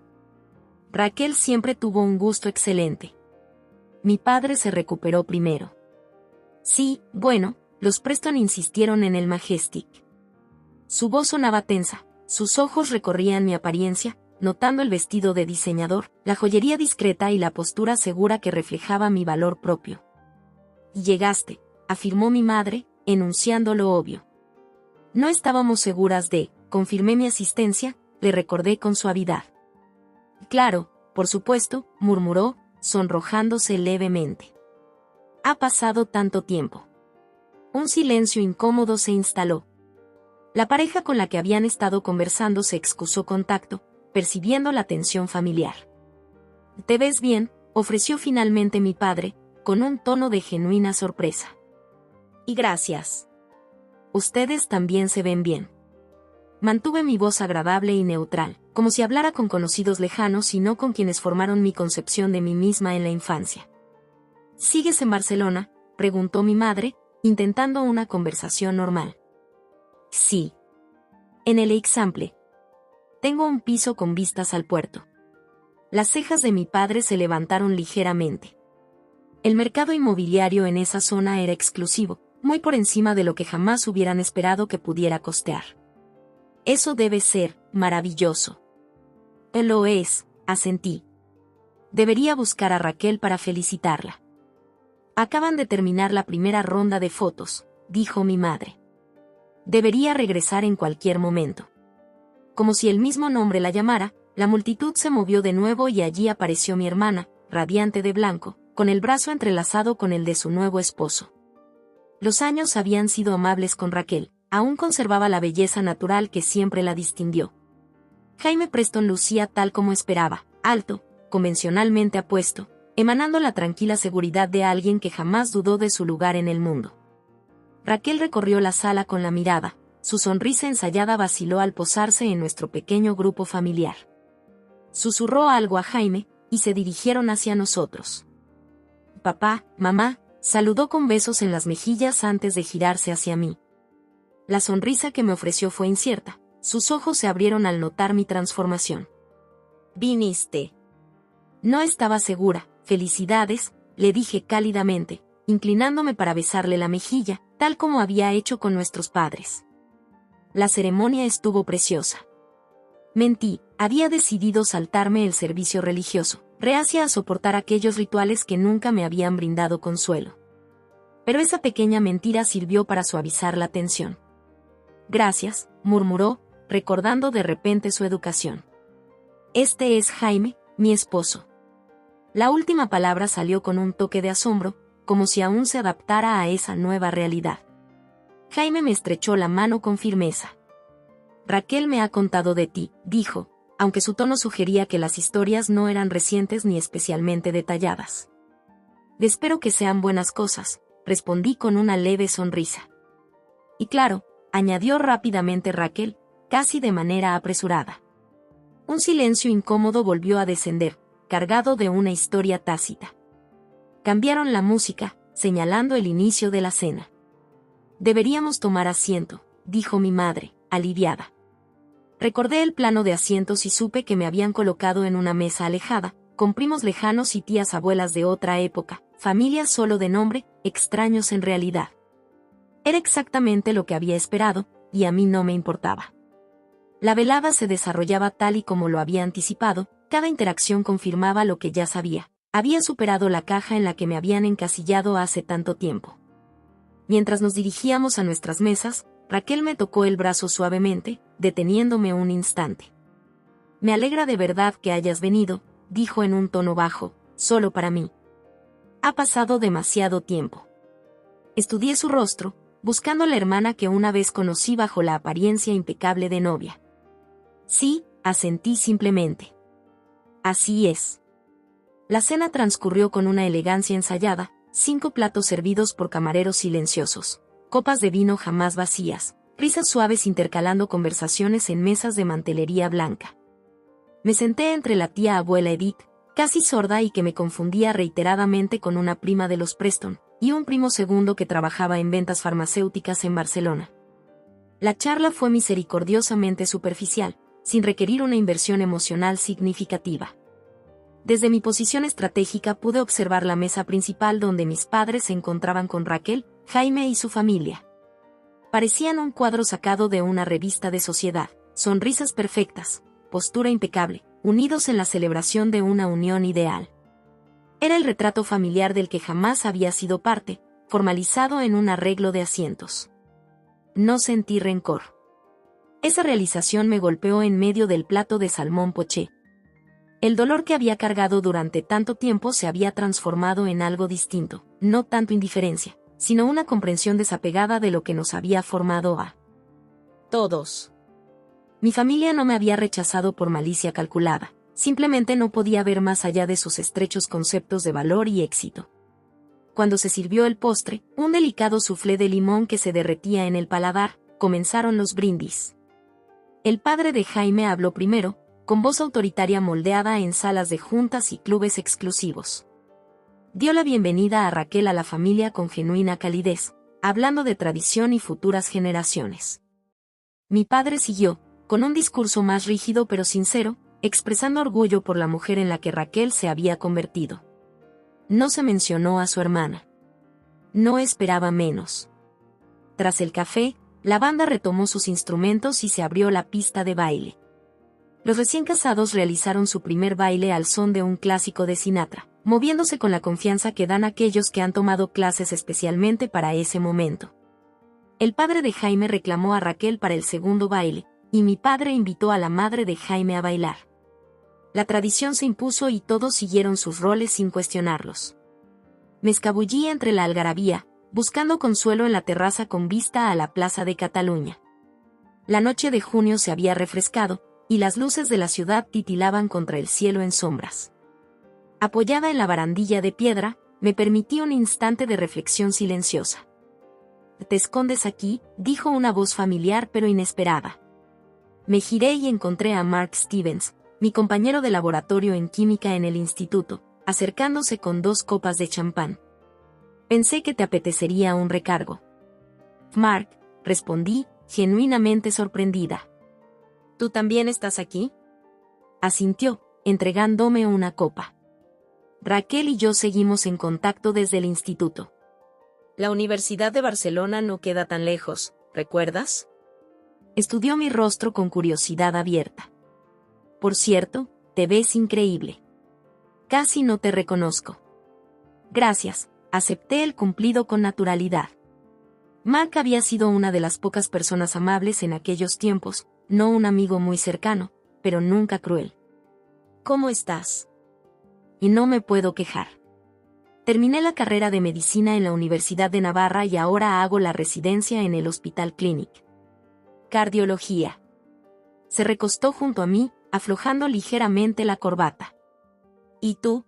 Raquel siempre tuvo un gusto excelente. Mi padre se recuperó primero. Sí, bueno, los Preston insistieron en el Majestic. Su voz sonaba tensa, sus ojos recorrían mi apariencia, notando el vestido de diseñador, la joyería discreta y la postura segura que reflejaba mi valor propio. Y llegaste, afirmó mi madre, enunciando lo obvio. No estábamos seguras de, confirmé mi asistencia, le recordé con suavidad. Claro, por supuesto, murmuró, sonrojándose levemente. Ha pasado tanto tiempo. Un silencio incómodo se instaló. La pareja con la que habían estado conversando se excusó con tacto, percibiendo la tensión familiar. ¿Te ves bien?, ofreció finalmente mi padre, con un tono de genuina sorpresa. Y gracias. Ustedes también se ven bien. Mantuve mi voz agradable y neutral, como si hablara con conocidos lejanos y no con quienes formaron mi concepción de mí misma en la infancia. ¿Sigues en Barcelona?, preguntó mi madre, intentando una conversación normal. Sí. En el Eixample. Tengo un piso con vistas al puerto. Las cejas de mi padre se levantaron ligeramente. El mercado inmobiliario en esa zona era exclusivo, muy por encima de lo que jamás hubieran esperado que pudiera costear. Eso debe ser maravilloso. Lo es, asentí. Debería buscar a Raquel para felicitarla. Acaban de terminar la primera ronda de fotos, dijo mi madre. Debería regresar en cualquier momento. Como si el mismo nombre la llamara, la multitud se movió de nuevo y allí apareció mi hermana, radiante de blanco, con el brazo entrelazado con el de su nuevo esposo. Los años habían sido amables con Raquel, aún conservaba la belleza natural que siempre la distinguió. Jaime Preston lucía tal como esperaba, alto, convencionalmente apuesto, emanando la tranquila seguridad de alguien que jamás dudó de su lugar en el mundo. Raquel recorrió la sala con la mirada, su sonrisa ensayada vaciló al posarse en nuestro pequeño grupo familiar. Susurró algo a Jaime, y se dirigieron hacia nosotros. Papá, mamá, saludó con besos en las mejillas antes de girarse hacia mí. La sonrisa que me ofreció fue incierta, sus ojos se abrieron al notar mi transformación. ¿Viniste? No estaba segura. Felicidades, le dije cálidamente, inclinándome para besarle la mejilla, tal como había hecho con nuestros padres. La ceremonia estuvo preciosa. Mentí, había decidido saltarme el servicio religioso, reacia a soportar aquellos rituales que nunca me habían brindado consuelo. Pero esa pequeña mentira sirvió para suavizar la tensión. Gracias, murmuró, recordando de repente su educación. Este es Jaime, mi esposo. La última palabra salió con un toque de asombro, como si aún se adaptara a esa nueva realidad. Jaime me estrechó la mano con firmeza. Raquel me ha contado de ti, dijo, aunque su tono sugería que las historias no eran recientes ni especialmente detalladas. Espero que sean buenas cosas, respondí con una leve sonrisa. Y claro, añadió rápidamente Raquel, casi de manera apresurada. Un silencio incómodo volvió a descender, cargado de una historia tácita. Cambiaron la música, señalando el inicio de la cena. Deberíamos tomar asiento, dijo mi madre, aliviada. Recordé el plano de asientos y supe que me habían colocado en una mesa alejada, con primos lejanos y tías abuelas de otra época, familias solo de nombre, extraños en realidad. Era exactamente lo que había esperado, y a mí no me importaba. La velada se desarrollaba tal y como lo había anticipado, cada interacción confirmaba lo que ya sabía. Había superado la caja en la que me habían encasillado hace tanto tiempo. Mientras nos dirigíamos a nuestras mesas, Raquel me tocó el brazo suavemente, deteniéndome un instante. Me alegra de verdad que hayas venido, dijo en un tono bajo, solo para mí. Ha pasado demasiado tiempo. Estudié su rostro, buscando la hermana que una vez conocí bajo la apariencia impecable de novia. Sí, asentí simplemente. Así es. La cena transcurrió con una elegancia ensayada, 5 platos servidos por camareros silenciosos, copas de vino jamás vacías, risas suaves intercalando conversaciones en mesas de mantelería blanca. Me senté entre la tía abuela Edith, casi sorda y que me confundía reiteradamente con una prima de los Preston, y un primo segundo que trabajaba en ventas farmacéuticas en Barcelona. La charla fue misericordiosamente superficial, sin requerir una inversión emocional significativa. Desde mi posición estratégica pude observar la mesa principal donde mis padres se encontraban con Raquel, Jaime y su familia. Parecían un cuadro sacado de una revista de sociedad, sonrisas perfectas, postura impecable, unidos en la celebración de una unión ideal. Era el retrato familiar del que jamás había sido parte, formalizado en un arreglo de asientos. No sentí rencor. Esa realización me golpeó en medio del plato de salmón poché. El dolor que había cargado durante tanto tiempo se había transformado en algo distinto, no tanto indiferencia, sino una comprensión desapegada de lo que nos había formado a todos. Mi familia no me había rechazado por malicia calculada, simplemente no podía ver más allá de sus estrechos conceptos de valor y éxito. Cuando se sirvió el postre, un delicado soufflé de limón que se derretía en el paladar, comenzaron los brindis. El padre de Jaime habló primero, con voz autoritaria moldeada en salas de juntas y clubes exclusivos. Dio la bienvenida a Raquel a la familia con genuina calidez, hablando de tradición y futuras generaciones. Mi padre siguió, con un discurso más rígido pero sincero, expresando orgullo por la mujer en la que Raquel se había convertido. No se mencionó a su hermana. No esperaba menos. Tras el café, la banda retomó sus instrumentos y se abrió la pista de baile. Los recién casados realizaron su primer baile al son de un clásico de Sinatra, moviéndose con la confianza que dan aquellos que han tomado clases especialmente para ese momento. El padre de Jaime reclamó a Raquel para el segundo baile, y mi padre invitó a la madre de Jaime a bailar. La tradición se impuso y todos siguieron sus roles sin cuestionarlos. Me escabullí entre la algarabía, buscando consuelo en la terraza con vista a la Plaza de Cataluña. La noche de junio se había refrescado, y las luces de la ciudad titilaban contra el cielo en sombras. Apoyada en la barandilla de piedra, me permití un instante de reflexión silenciosa. «¿Te escondes aquí?», dijo una voz familiar pero inesperada. Me giré y encontré a Mark Stevens, mi compañero de laboratorio en química en el instituto, acercándose con 2 copas de champán. «Pensé que te apetecería un recargo». «Mark», respondí, genuinamente sorprendida. «¿Tú también estás aquí?», asintió, entregándome una copa. Raquel y yo seguimos en contacto desde el instituto. «La Universidad de Barcelona no queda tan lejos, ¿recuerdas?». Estudió mi rostro con curiosidad abierta. «Por cierto, te ves increíble». Casi no te reconozco. Gracias, acepté el cumplido con naturalidad. Mark había sido una de las pocas personas amables en aquellos tiempos, no un amigo muy cercano, pero nunca cruel. ¿Cómo estás? Y no me puedo quejar. Terminé la carrera de medicina en la Universidad de Navarra y ahora hago la residencia en el Hospital Clínic. Cardiología. Se recostó junto a mí, aflojando ligeramente la corbata. ¿Y tú?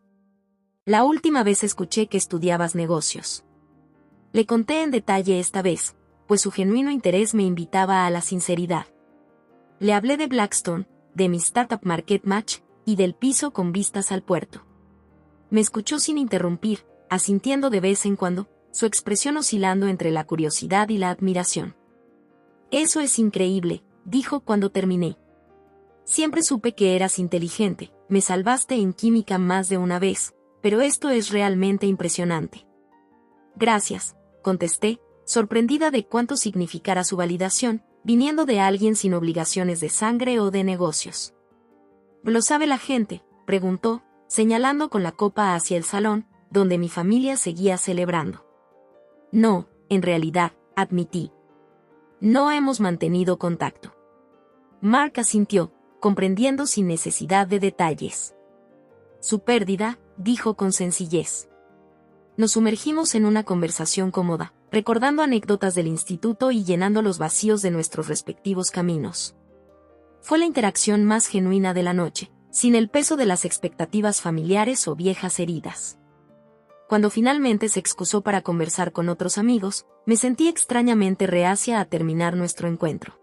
La última vez escuché que estudiabas negocios. Le conté en detalle esta vez, pues su genuino interés me invitaba a la sinceridad. Le hablé de Blackstone, de mi startup Market Match, y del piso con vistas al puerto. Me escuchó sin interrumpir, asintiendo de vez en cuando, su expresión oscilando entre la curiosidad y la admiración. Eso es increíble, dijo cuando terminé. Siempre supe que eras inteligente, me salvaste en química más de una vez, pero esto es realmente impresionante. Gracias, contesté, sorprendida de cuánto significara su validación, viniendo de alguien sin obligaciones de sangre o de negocios. ¿Lo sabe la gente?, preguntó, señalando con la copa hacia el salón, donde mi familia seguía celebrando. No, en realidad, admití. No hemos mantenido contacto. Mark asintió, comprendiendo sin necesidad de detalles. Su pérdida, dijo con sencillez. Nos sumergimos en una conversación cómoda, recordando anécdotas del instituto y llenando los vacíos de nuestros respectivos caminos. Fue la interacción más genuina de la noche, sin el peso de las expectativas familiares o viejas heridas. Cuando finalmente se excusó para conversar con otros amigos, me sentí extrañamente reacia a terminar nuestro encuentro.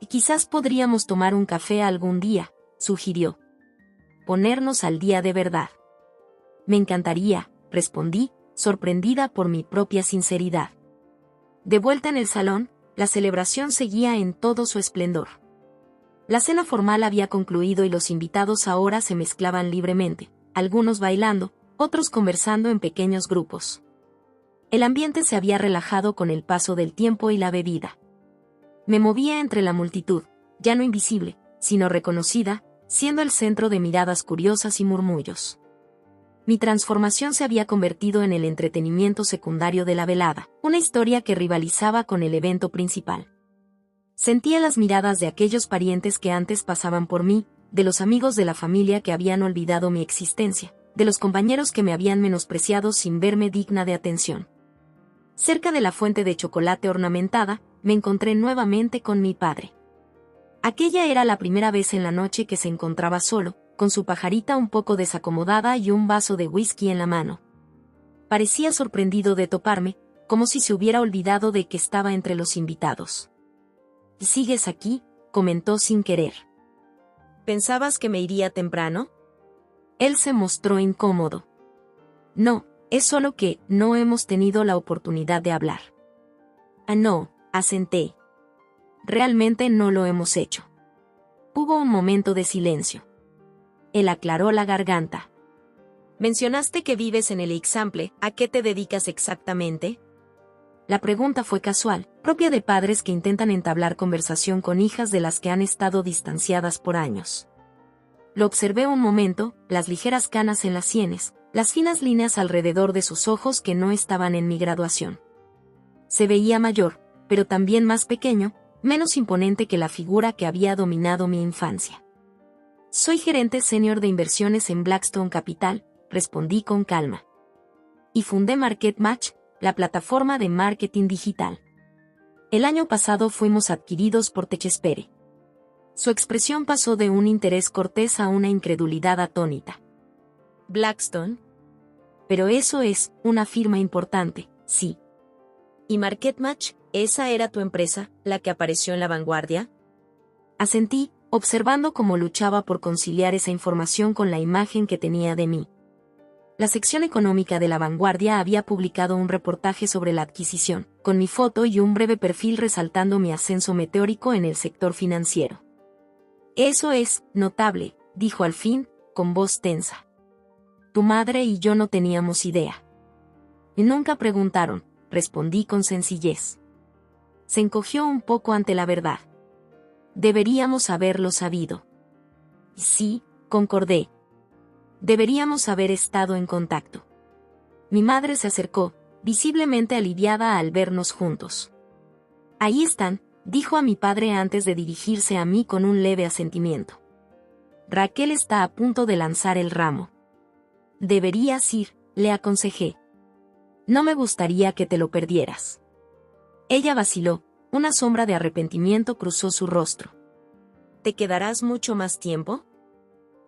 Y quizás podríamos tomar un café algún día, sugirió. Ponernos al día de verdad. Me encantaría, respondí, sorprendida por mi propia sinceridad. De vuelta en el salón, la celebración seguía en todo su esplendor. La cena formal había concluido y los invitados ahora se mezclaban libremente, algunos bailando, otros conversando en pequeños grupos. El ambiente se había relajado con el paso del tiempo y la bebida. Me movía entre la multitud, ya no invisible, sino reconocida, siendo el centro de miradas curiosas y murmullos. Mi transformación se había convertido en el entretenimiento secundario de la velada, una historia que rivalizaba con el evento principal. Sentía las miradas de aquellos parientes que antes pasaban por mí, de los amigos de la familia que habían olvidado mi existencia, de los compañeros que me habían menospreciado sin verme digna de atención. Cerca de la fuente de chocolate ornamentada, me encontré nuevamente con mi padre. Aquella era la primera vez en la noche que se encontraba solo, con su pajarita un poco desacomodada y un vaso de whisky en la mano. Parecía sorprendido de toparme, como si se hubiera olvidado de que estaba entre los invitados. «¿Sigues aquí?», comentó sin querer. «¿Pensabas que me iría temprano?». Él se mostró incómodo. «No, es solo que no hemos tenido la oportunidad de hablar». «Ah, no», asenté. «Realmente no lo hemos hecho». Hubo un momento de silencio. Él aclaró la garganta. «Mencionaste que vives en el Ixample, ¿a qué te dedicas exactamente?». La pregunta fue casual, propia de padres que intentan entablar conversación con hijas de las que han estado distanciadas por años. Lo observé un momento, las ligeras canas en las sienes, las finas líneas alrededor de sus ojos que no estaban en mi graduación. Se veía mayor, pero también más pequeño, menos imponente que la figura que había dominado mi infancia. «Soy gerente senior de inversiones en Blackstone Capital», respondí con calma. «Y fundé Market Match, la plataforma de marketing digital. El año pasado fuimos adquiridos por Techespere». Su expresión pasó de un interés cortés a una incredulidad atónita. «¿Blackstone? Pero eso es una firma importante, sí». «¿Y Market Match, esa era tu empresa, la que apareció en La Vanguardia?». Asentí, observando cómo luchaba por conciliar esa información con la imagen que tenía de mí. La sección económica de La Vanguardia había publicado un reportaje sobre la adquisición, con mi foto y un breve perfil resaltando mi ascenso meteórico en el sector financiero. «Eso es notable», dijo al fin, con voz tensa. «Tu madre y yo no teníamos idea». «Y nunca preguntaron», respondí con sencillez. Se encogió un poco ante la verdad. «Deberíamos haberlo sabido». «Sí», concordé. Deberíamos haber estado en contacto. Mi madre se acercó, visiblemente aliviada al vernos juntos. Ahí están, dijo a mi padre antes de dirigirse a mí con un leve asentimiento. Raquel está a punto de lanzar el ramo. Deberías ir, le aconsejé. No me gustaría que te lo perdieras. Ella vaciló, una sombra de arrepentimiento cruzó su rostro. ¿Te quedarás mucho más tiempo?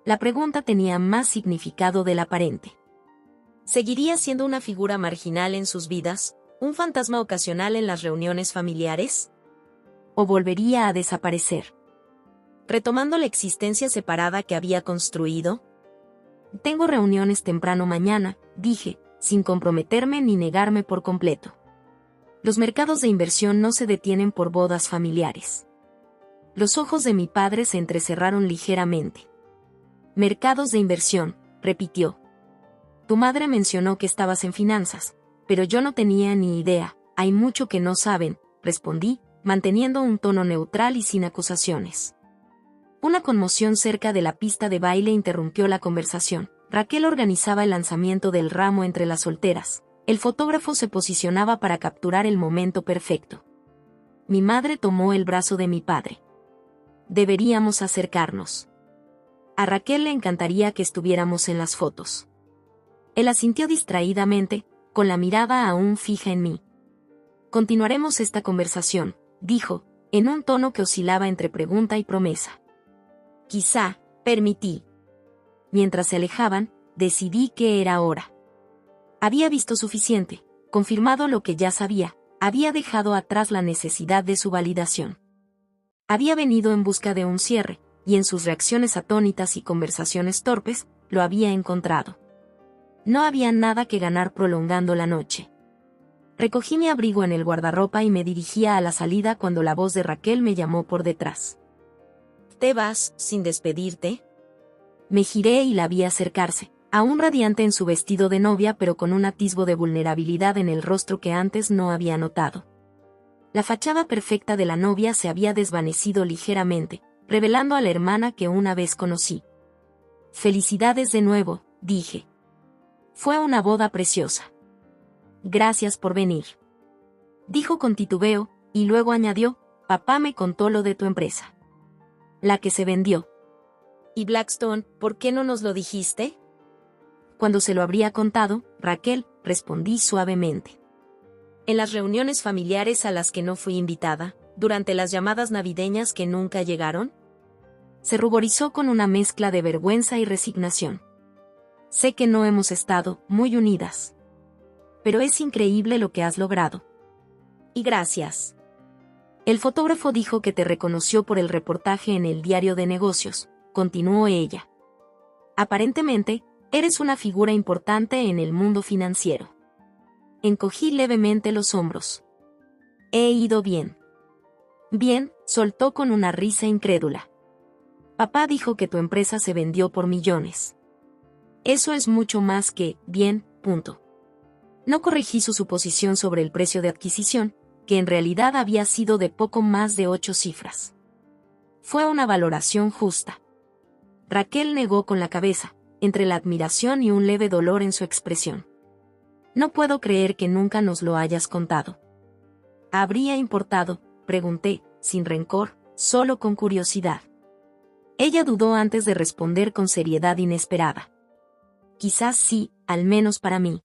La pregunta tenía más significado del aparente. ¿Seguiría siendo una figura marginal en sus vidas, un fantasma ocasional en las reuniones familiares? ¿O volvería a desaparecer? Retomando la existencia separada que había construido. Tengo reuniones temprano mañana, dije, sin comprometerme ni negarme por completo. Los mercados de inversión no se detienen por bodas familiares. Los ojos de mi padre se entrecerraron ligeramente. Mercados de inversión, repitió. Tu madre mencionó que estabas en finanzas, pero yo no tenía ni idea, hay mucho que no saben, respondí, manteniendo un tono neutral y sin acusaciones. Una conmoción cerca de la pista de baile interrumpió la conversación. Raquel organizaba el lanzamiento del ramo entre las solteras. El fotógrafo se posicionaba para capturar el momento perfecto. Mi madre tomó el brazo de mi padre. Deberíamos acercarnos. A Raquel le encantaría que estuviéramos en las fotos. Él asintió distraídamente, con la mirada aún fija en mí. Continuaremos esta conversación, dijo, en un tono que oscilaba entre pregunta y promesa. Quizá, permití. Mientras se alejaban, decidí que era hora. Había visto suficiente, confirmado lo que ya sabía, había dejado atrás la necesidad de su validación. Había venido en busca de un cierre, y en sus reacciones atónitas y conversaciones torpes, lo había encontrado. No había nada que ganar prolongando la noche. Recogí mi abrigo en el guardarropa y me dirigía a la salida cuando la voz de Raquel me llamó por detrás. ¿Te vas, sin despedirte? Me giré y la vi acercarse, aún radiante en su vestido de novia pero con un atisbo de vulnerabilidad en el rostro que antes no había notado. La fachada perfecta de la novia se había desvanecido ligeramente, revelando a la hermana que una vez conocí. Felicidades de nuevo, dije. Fue una boda preciosa. Gracias por venir. Dijo con titubeo, y luego añadió, papá me contó lo de tu empresa. La que se vendió. ¿Y Blackstone, por qué no nos lo dijiste? Cuando se lo habría contado, Raquel, respondí suavemente. En las reuniones familiares a las que no fui invitada, durante las llamadas navideñas que nunca llegaron. Se ruborizó con una mezcla de vergüenza y resignación. Sé que no hemos estado muy unidas. Pero es increíble lo que has logrado. Y gracias. El fotógrafo dijo que te reconoció por el reportaje en el diario de negocios, continuó ella. Aparentemente, eres una figura importante en el mundo financiero. Encogí levemente los hombros. He ido bien. Bien, soltó con una risa incrédula. Papá dijo que tu empresa se vendió por millones. Eso es mucho más que, bien, punto. No corregí su suposición sobre el precio de adquisición, que en realidad había sido de poco más de 8 cifras. Fue una valoración justa. Raquel negó con la cabeza, entre la admiración y un leve dolor en su expresión. No puedo creer que nunca nos lo hayas contado. ¿Habría importado?, pregunté, sin rencor, solo con curiosidad. Ella dudó antes de responder con seriedad inesperada. Quizás sí, al menos para mí.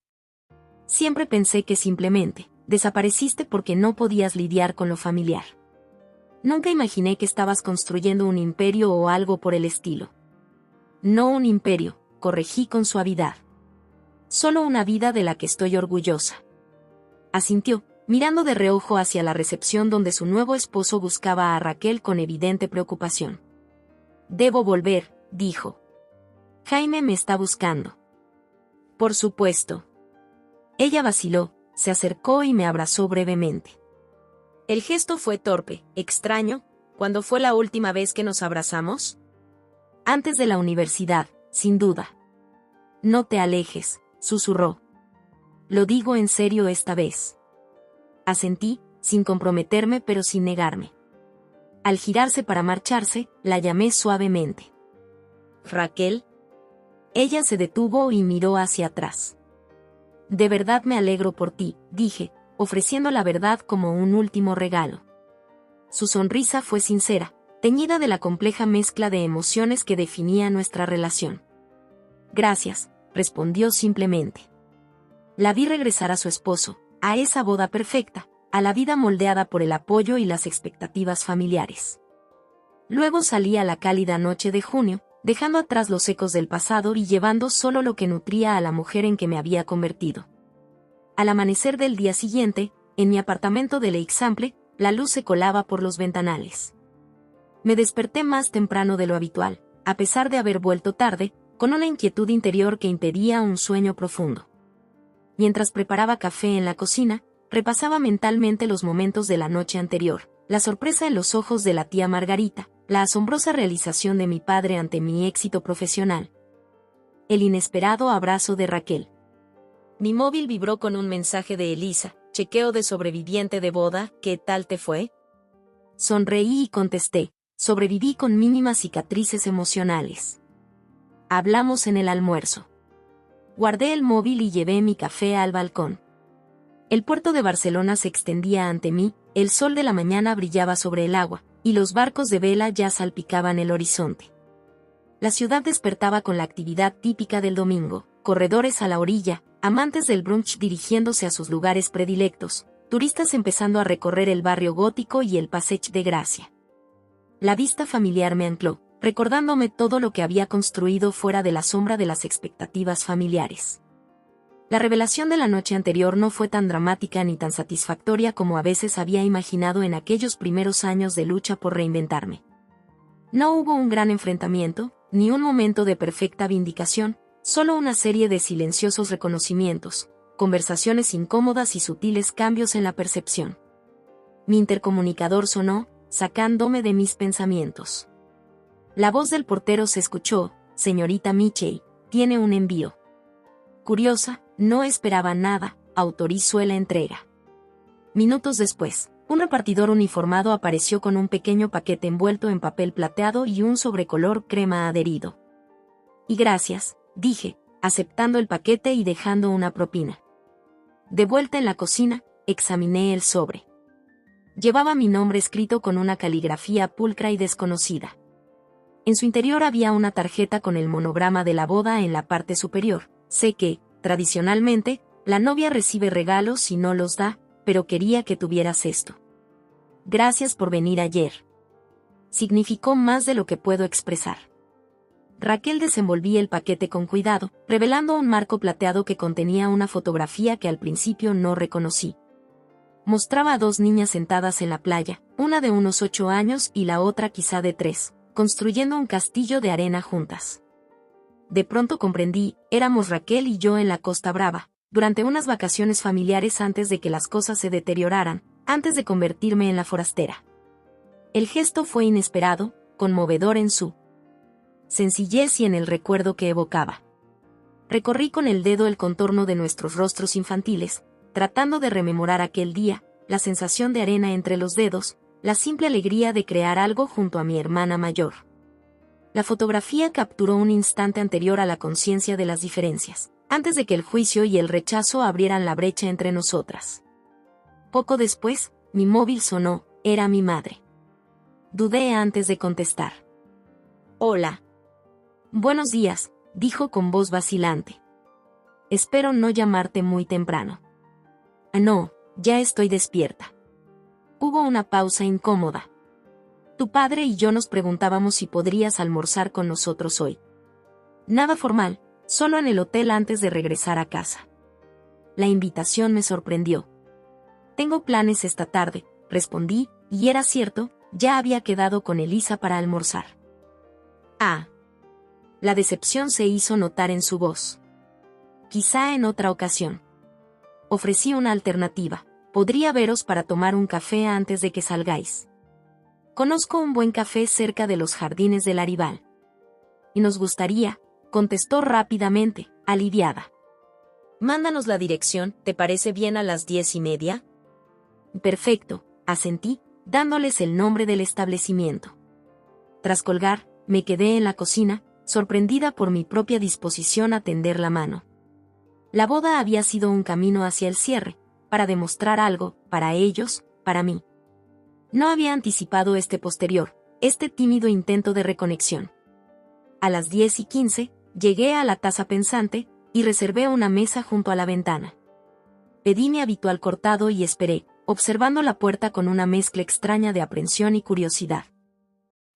Siempre pensé que simplemente desapareciste porque no podías lidiar con lo familiar. Nunca imaginé que estabas construyendo un imperio o algo por el estilo. No un imperio, corregí con suavidad. Solo una vida de la que estoy orgullosa. Asintió, mirando de reojo hacia la recepción donde su nuevo esposo buscaba a Raquel con evidente preocupación. Debo volver, dijo. Jaime me está buscando. Por supuesto. Ella vaciló, se acercó y me abrazó brevemente. El gesto fue torpe, extraño. ¿Cuándo fue la última vez que nos abrazamos? Antes de la universidad, sin duda. No te alejes, susurró. Lo digo en serio esta vez. Asentí, sin comprometerme pero sin negarme. Al girarse para marcharse, la llamé suavemente. Raquel. Ella se detuvo y miró hacia atrás. De verdad me alegro por ti, dije, ofreciendo la verdad como un último regalo. Su sonrisa fue sincera, teñida de la compleja mezcla de emociones que definía nuestra relación. Gracias, respondió simplemente. La vi regresar a su esposo, a esa boda perfecta, a la vida moldeada por el apoyo y las expectativas familiares. Luego salí a la cálida noche de junio, dejando atrás los ecos del pasado y llevando solo lo que nutría a la mujer en que me había convertido. Al amanecer del día siguiente, en mi apartamento de l'Eixample, la luz se colaba por los ventanales. Me desperté más temprano de lo habitual, a pesar de haber vuelto tarde, con una inquietud interior que impedía un sueño profundo. Mientras preparaba café en la cocina, repasaba mentalmente los momentos de la noche anterior, la sorpresa en los ojos de la tía Margarita, la asombrosa realización de mi padre ante mi éxito profesional. El inesperado abrazo de Raquel. Mi móvil vibró con un mensaje de Elisa, chequeo de sobreviviente de boda, ¿qué tal te fue? Sonreí y contesté, sobreviví con mínimas cicatrices emocionales. Hablamos en el almuerzo. Guardé el móvil y llevé mi café al balcón. El puerto de Barcelona se extendía ante mí, el sol de la mañana brillaba sobre el agua, y los barcos de vela ya salpicaban el horizonte. La ciudad despertaba con la actividad típica del domingo, corredores a la orilla, amantes del brunch dirigiéndose a sus lugares predilectos, turistas empezando a recorrer el barrio gótico y el Passeig de Gracia. La vista familiar me ancló, recordándome todo lo que había construido fuera de la sombra de las expectativas familiares. La revelación de la noche anterior no fue tan dramática ni tan satisfactoria como a veces había imaginado en aquellos primeros años de lucha por reinventarme. No hubo un gran enfrentamiento, ni un momento de perfecta vindicación, solo una serie de silenciosos reconocimientos, conversaciones incómodas y sutiles cambios en la percepción. Mi intercomunicador sonó, sacándome de mis pensamientos. La voz del portero se escuchó, señorita Michey, tiene un envío. Curiosa, no esperaba nada, autorizó la entrega. Minutos después, un repartidor uniformado apareció con un pequeño paquete envuelto en papel plateado y un sobrecolor crema adherido. Y gracias, dije, aceptando el paquete y dejando una propina. De vuelta en la cocina, examiné el sobre. Llevaba mi nombre escrito con una caligrafía pulcra y desconocida. En su interior había una tarjeta con el monograma de la boda en la parte superior. Sé que, tradicionalmente, la novia recibe regalos y no los da, pero quería que tuvieras esto. Gracias por venir ayer. Significó más de lo que puedo expresar. Raquel desenvolvía el paquete con cuidado, revelando un marco plateado que contenía una fotografía que al principio no reconocí. Mostraba a dos niñas sentadas en la playa, una de unos 8 años y la otra quizá de 3, construyendo un castillo de arena juntas. De pronto comprendí, éramos Raquel y yo en la Costa Brava, durante unas vacaciones familiares antes de que las cosas se deterioraran, antes de convertirme en la forastera. El gesto fue inesperado, conmovedor en su sencillez y en el recuerdo que evocaba. Recorrí con el dedo el contorno de nuestros rostros infantiles, tratando de rememorar aquel día, la sensación de arena entre los dedos, la simple alegría de crear algo junto a mi hermana mayor. La fotografía capturó un instante anterior a la conciencia de las diferencias, antes de que el juicio y el rechazo abrieran la brecha entre nosotras. Poco después, mi móvil sonó, era mi madre. Dudé antes de contestar. Hola. Buenos días, dijo con voz vacilante. Espero no llamarte muy temprano. No, ya estoy despierta. Hubo una pausa incómoda. Tu padre y yo nos preguntábamos si podrías almorzar con nosotros hoy. Nada formal, solo en el hotel antes de regresar a casa. La invitación me sorprendió. Tengo planes esta tarde, respondí, y era cierto, ya había quedado con Elisa para almorzar. Ah. La decepción se hizo notar en su voz. Quizá en otra ocasión. Ofrecí una alternativa. Podría veros para tomar un café antes de que salgáis. Conozco un buen café cerca de los jardines del Larival. Y nos gustaría, contestó rápidamente, aliviada. Mándanos la dirección, ¿te parece bien a las 10:30? Perfecto, asentí, dándoles el nombre del establecimiento. Tras colgar, me quedé en la cocina, sorprendida por mi propia disposición a tender la mano. La boda había sido un camino hacia el cierre, para demostrar algo, para ellos, para mí. No había anticipado este posterior, este tímido intento de reconexión. A las 10:15, llegué a la taza pensante, y reservé una mesa junto a la ventana. Pedí mi habitual cortado y esperé, observando la puerta con una mezcla extraña de aprensión y curiosidad.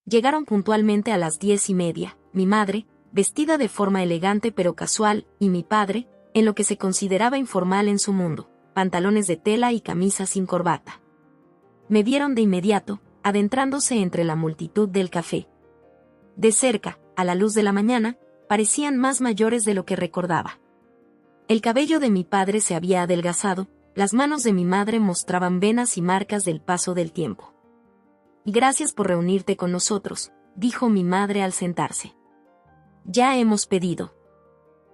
Llegaron puntualmente a las 10:30, mi madre, vestida de forma elegante pero casual, y mi padre, en lo que se consideraba informal en su mundo, pantalones de tela y camisa sin corbata. Me vieron de inmediato, adentrándose entre la multitud del café. De cerca, a la luz de la mañana, parecían más mayores de lo que recordaba. El cabello de mi padre se había adelgazado, las manos de mi madre mostraban venas y marcas del paso del tiempo. «Gracias por reunirte con nosotros», dijo mi madre al sentarse. «Ya hemos pedido.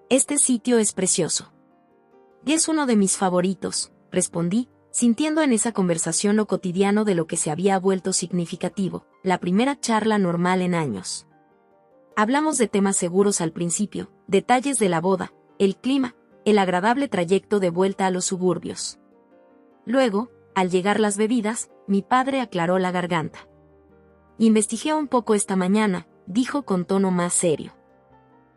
Este sitio es precioso». «Y es uno de mis favoritos», respondí, sintiendo en esa conversación lo cotidiano de lo que se había vuelto significativo, la primera charla normal en años. Hablamos de temas seguros al principio, detalles de la boda, el clima, el agradable trayecto de vuelta a los suburbios. Luego, al llegar las bebidas, mi padre aclaró la garganta. «Investigué un poco esta mañana», dijo con tono más serio.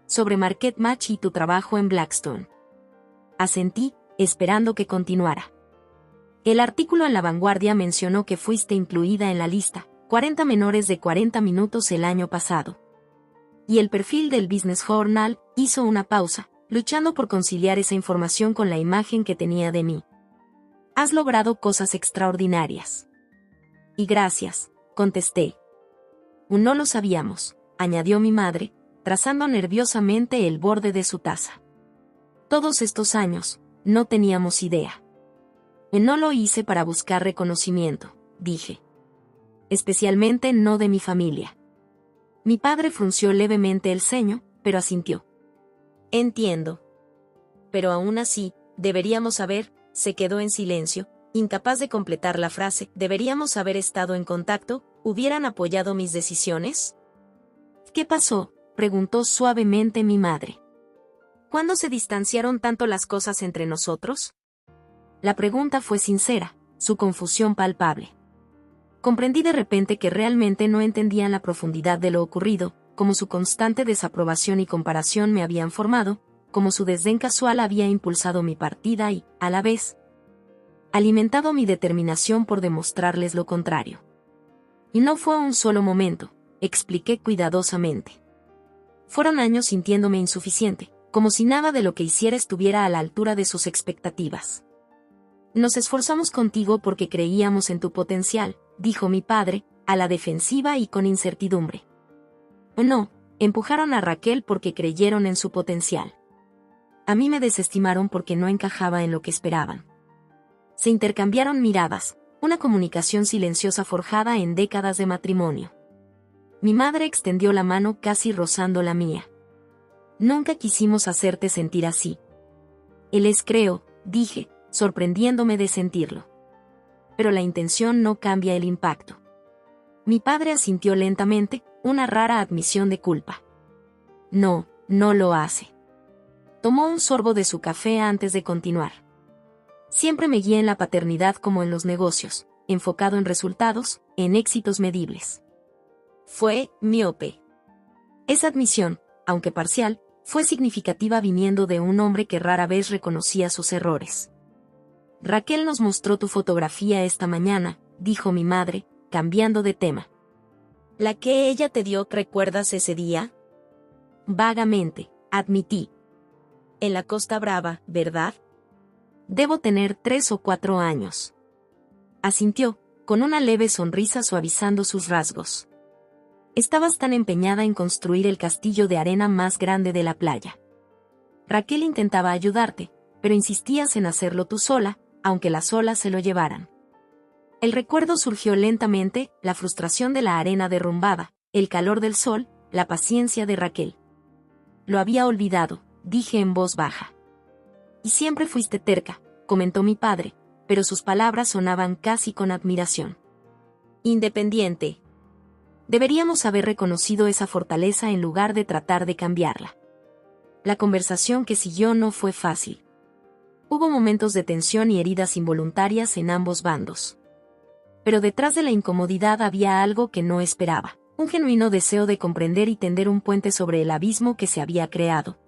«Sobre Market Match y tu trabajo en Blackstone». Asentí, esperando que continuara. El artículo en La Vanguardia mencionó que fuiste incluida en la lista 40 menores de 40 minutos el año pasado. Y el perfil del Business Journal hizo una pausa, luchando por conciliar esa información con la imagen que tenía de mí. «Has logrado cosas extraordinarias». «Y gracias», contesté. «No lo sabíamos», añadió mi madre, trazando nerviosamente el borde de su taza. «Todos estos años, no teníamos idea». «No lo hice para buscar reconocimiento», dije. «Especialmente no de mi familia». Mi padre frunció levemente el ceño, pero asintió. «Entiendo. Pero aún así, deberíamos haber», se quedó en silencio, incapaz de completar la frase, «deberíamos haber estado en contacto, ¿hubieran apoyado mis decisiones?» «¿Qué pasó?», preguntó suavemente mi madre. «¿Cuándo se distanciaron tanto las cosas entre nosotros?». La pregunta fue sincera, su confusión palpable. Comprendí de repente que realmente no entendían la profundidad de lo ocurrido, como su constante desaprobación y comparación me habían formado, como su desdén casual había impulsado mi partida y, a la vez, alimentado mi determinación por demostrarles lo contrario. Y no fue un solo momento, expliqué cuidadosamente. Fueron años sintiéndome insuficiente, como si nada de lo que hiciera estuviera a la altura de sus expectativas. «Nos esforzamos contigo porque creíamos en tu potencial», dijo mi padre, a la defensiva y con incertidumbre. «No, empujaron a Raquel porque creyeron en su potencial. A mí me desestimaron porque no encajaba en lo que esperaban». Se intercambiaron miradas, una comunicación silenciosa forjada en décadas de matrimonio. Mi madre extendió la mano casi rozando la mía. «Nunca quisimos hacerte sentir así». «Él es, creo», dije, sorprendiéndome de sentirlo. «Pero la intención no cambia el impacto». Mi padre asintió lentamente, una rara admisión de culpa. «No, no lo hace». Tomó un sorbo de su café antes de continuar. «Siempre me guié en la paternidad como en los negocios, enfocado en resultados, en éxitos medibles. Fue miope». Esa admisión, aunque parcial, fue significativa viniendo de un hombre que rara vez reconocía sus errores. «Raquel nos mostró tu fotografía esta mañana», dijo mi madre, cambiando de tema. «¿La que ella te dio, recuerdas ese día?» «Vagamente», admití. «En la Costa Brava, ¿verdad?» «Debo tener 3 o 4 años». Asintió, con una leve sonrisa suavizando sus rasgos. «Estabas tan empeñada en construir el castillo de arena más grande de la playa. Raquel intentaba ayudarte, pero insistías en hacerlo tú sola, aunque las olas se lo llevaran». El recuerdo surgió lentamente, la frustración de la arena derrumbada, el calor del sol, la paciencia de Raquel. «Lo había olvidado», dije en voz baja. «Y siempre fuiste terca», comentó mi padre, pero sus palabras sonaban casi con admiración. «Independiente». Deberíamos haber reconocido esa fortaleza en lugar de tratar de cambiarla. La conversación que siguió no fue fácil. Hubo momentos de tensión y heridas involuntarias en ambos bandos. Pero detrás de la incomodidad había algo que no esperaba, un genuino deseo de comprender y tender un puente sobre el abismo que se había creado.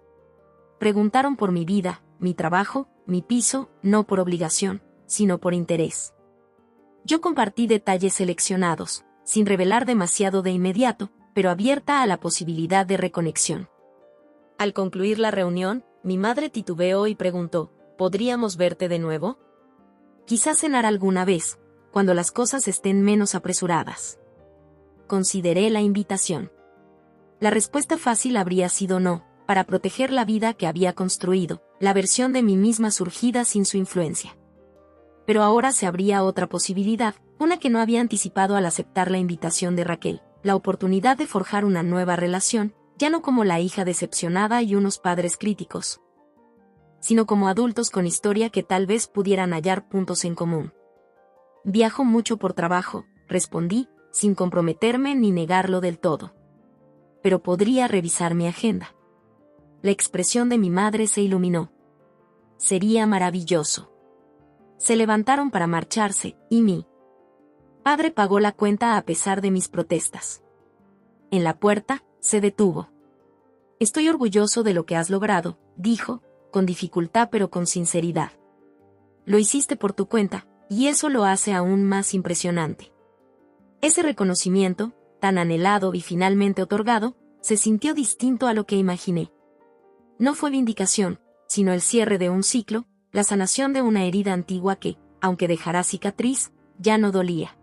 Preguntaron por mi vida, mi trabajo, mi piso, no por obligación, sino por interés. Yo compartí detalles seleccionados, sin revelar demasiado de inmediato, pero abierta a la posibilidad de reconexión. Al concluir la reunión, mi madre titubeó y preguntó, ¿podríamos verte de nuevo? Quizás cenar alguna vez, cuando las cosas estén menos apresuradas. Consideré la invitación. La respuesta fácil habría sido no, para proteger la vida que había construido, la versión de mí misma surgida sin su influencia. Pero ahora se abría otra posibilidad, una que no había anticipado al aceptar la invitación de Raquel, la oportunidad de forjar una nueva relación, ya no como la hija decepcionada y unos padres críticos, sino como adultos con historia que tal vez pudieran hallar puntos en común. Viajo mucho por trabajo, respondí, sin comprometerme ni negarlo del todo. Pero podría revisar mi agenda. La expresión de mi madre se iluminó. Sería maravilloso. Se levantaron para marcharse, y mi padre pagó la cuenta a pesar de mis protestas. En la puerta, se detuvo. Estoy orgulloso de lo que has logrado, dijo, con dificultad pero con sinceridad. Lo hiciste por tu cuenta, y eso lo hace aún más impresionante. Ese reconocimiento, tan anhelado y finalmente otorgado, se sintió distinto a lo que imaginé. No fue vindicación, sino el cierre de un ciclo, la sanación de una herida antigua que, aunque dejará cicatriz, ya no dolía.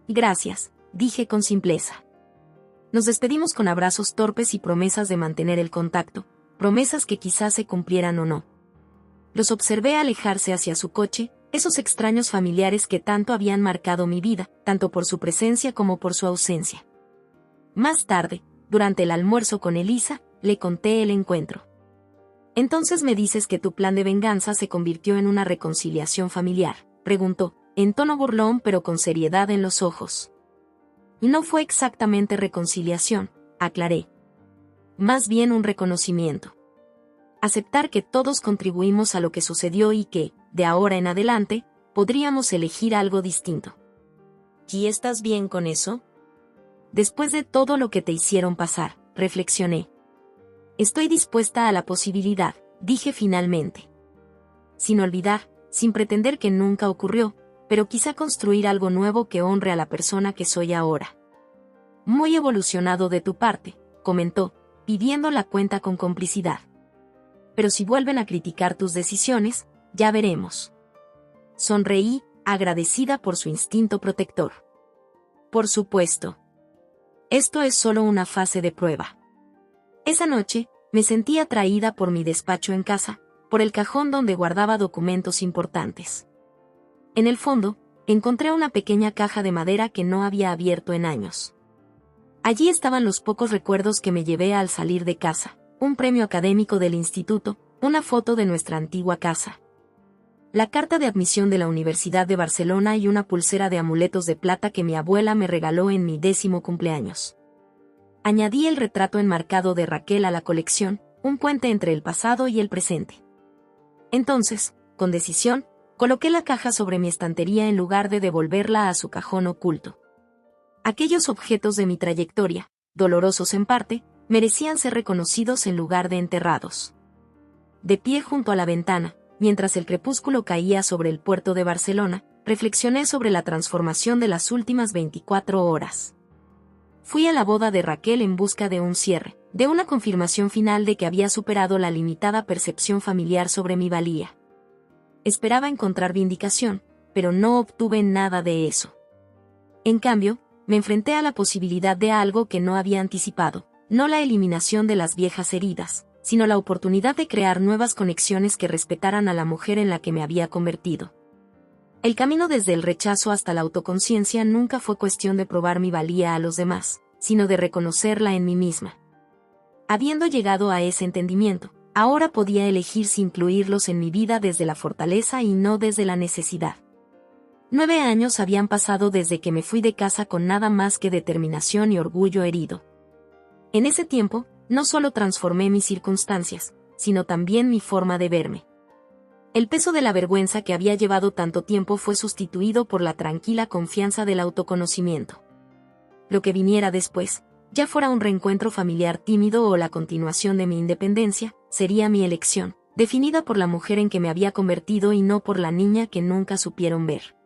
Gracias, dije con simpleza. Nos despedimos con abrazos torpes y promesas de mantener el contacto, promesas que quizás se cumplieran o no. Los observé alejarse hacia su coche, esos extraños familiares que tanto habían marcado mi vida, tanto por su presencia como por su ausencia. Más tarde, durante el almuerzo con Elisa, le conté el encuentro. Entonces me dices que tu plan de venganza se convirtió en una reconciliación familiar, preguntó, en tono burlón pero con seriedad en los ojos. Y no fue exactamente reconciliación, aclaré. Más bien un reconocimiento. Aceptar que todos contribuimos a lo que sucedió y que, de ahora en adelante, podríamos elegir algo distinto. ¿Y estás bien con eso? Después de todo lo que te hicieron pasar, reflexioné. Estoy dispuesta a la posibilidad, dije finalmente. Sin olvidar, sin pretender que nunca ocurrió, pero quizá construir algo nuevo que honre a la persona que soy ahora. Muy evolucionado de tu parte, comentó, pidiendo la cuenta con complicidad. Pero si vuelven a criticar tus decisiones, ya veremos. Sonreí, agradecida por su instinto protector. Por supuesto. Esto es solo una fase de prueba. Esa noche, me sentí atraída por mi despacho en casa, por el cajón donde guardaba documentos importantes. En el fondo, encontré una pequeña caja de madera que no había abierto en años. Allí estaban los pocos recuerdos que me llevé al salir de casa, un premio académico del instituto, una foto de nuestra antigua casa, la carta de admisión de la Universidad de Barcelona y una pulsera de amuletos de plata que mi abuela me regaló en mi 10º cumpleaños. Añadí el retrato enmarcado de Raquel a la colección, un puente entre el pasado y el presente. Entonces, con decisión, coloqué la caja sobre mi estantería en lugar de devolverla a su cajón oculto. Aquellos objetos de mi trayectoria, dolorosos en parte, merecían ser reconocidos en lugar de enterrados. De pie junto a la ventana, mientras el crepúsculo caía sobre el puerto de Barcelona, reflexioné sobre la transformación de las últimas 24 horas. Fui a la boda de Raquel en busca de un cierre, de una confirmación final de que había superado la limitada percepción familiar sobre mi valía. Esperaba encontrar vindicación, pero no obtuve nada de eso. En cambio, me enfrenté a la posibilidad de algo que no había anticipado, no la eliminación de las viejas heridas, sino la oportunidad de crear nuevas conexiones que respetaran a la mujer en la que me había convertido. El camino desde el rechazo hasta la autoconciencia nunca fue cuestión de probar mi valía a los demás, sino de reconocerla en mí misma. Habiendo llegado a ese entendimiento, ahora podía elegir si incluirlos en mi vida desde la fortaleza y no desde la necesidad. 9 años habían pasado desde que me fui de casa con nada más que determinación y orgullo herido. En ese tiempo, no solo transformé mis circunstancias, sino también mi forma de verme. El peso de la vergüenza que había llevado tanto tiempo fue sustituido por la tranquila confianza del autoconocimiento. Lo que viniera después, ya fuera un reencuentro familiar tímido o la continuación de mi independencia, sería mi elección, definida por la mujer en que me había convertido y no por la niña que nunca supieron ver.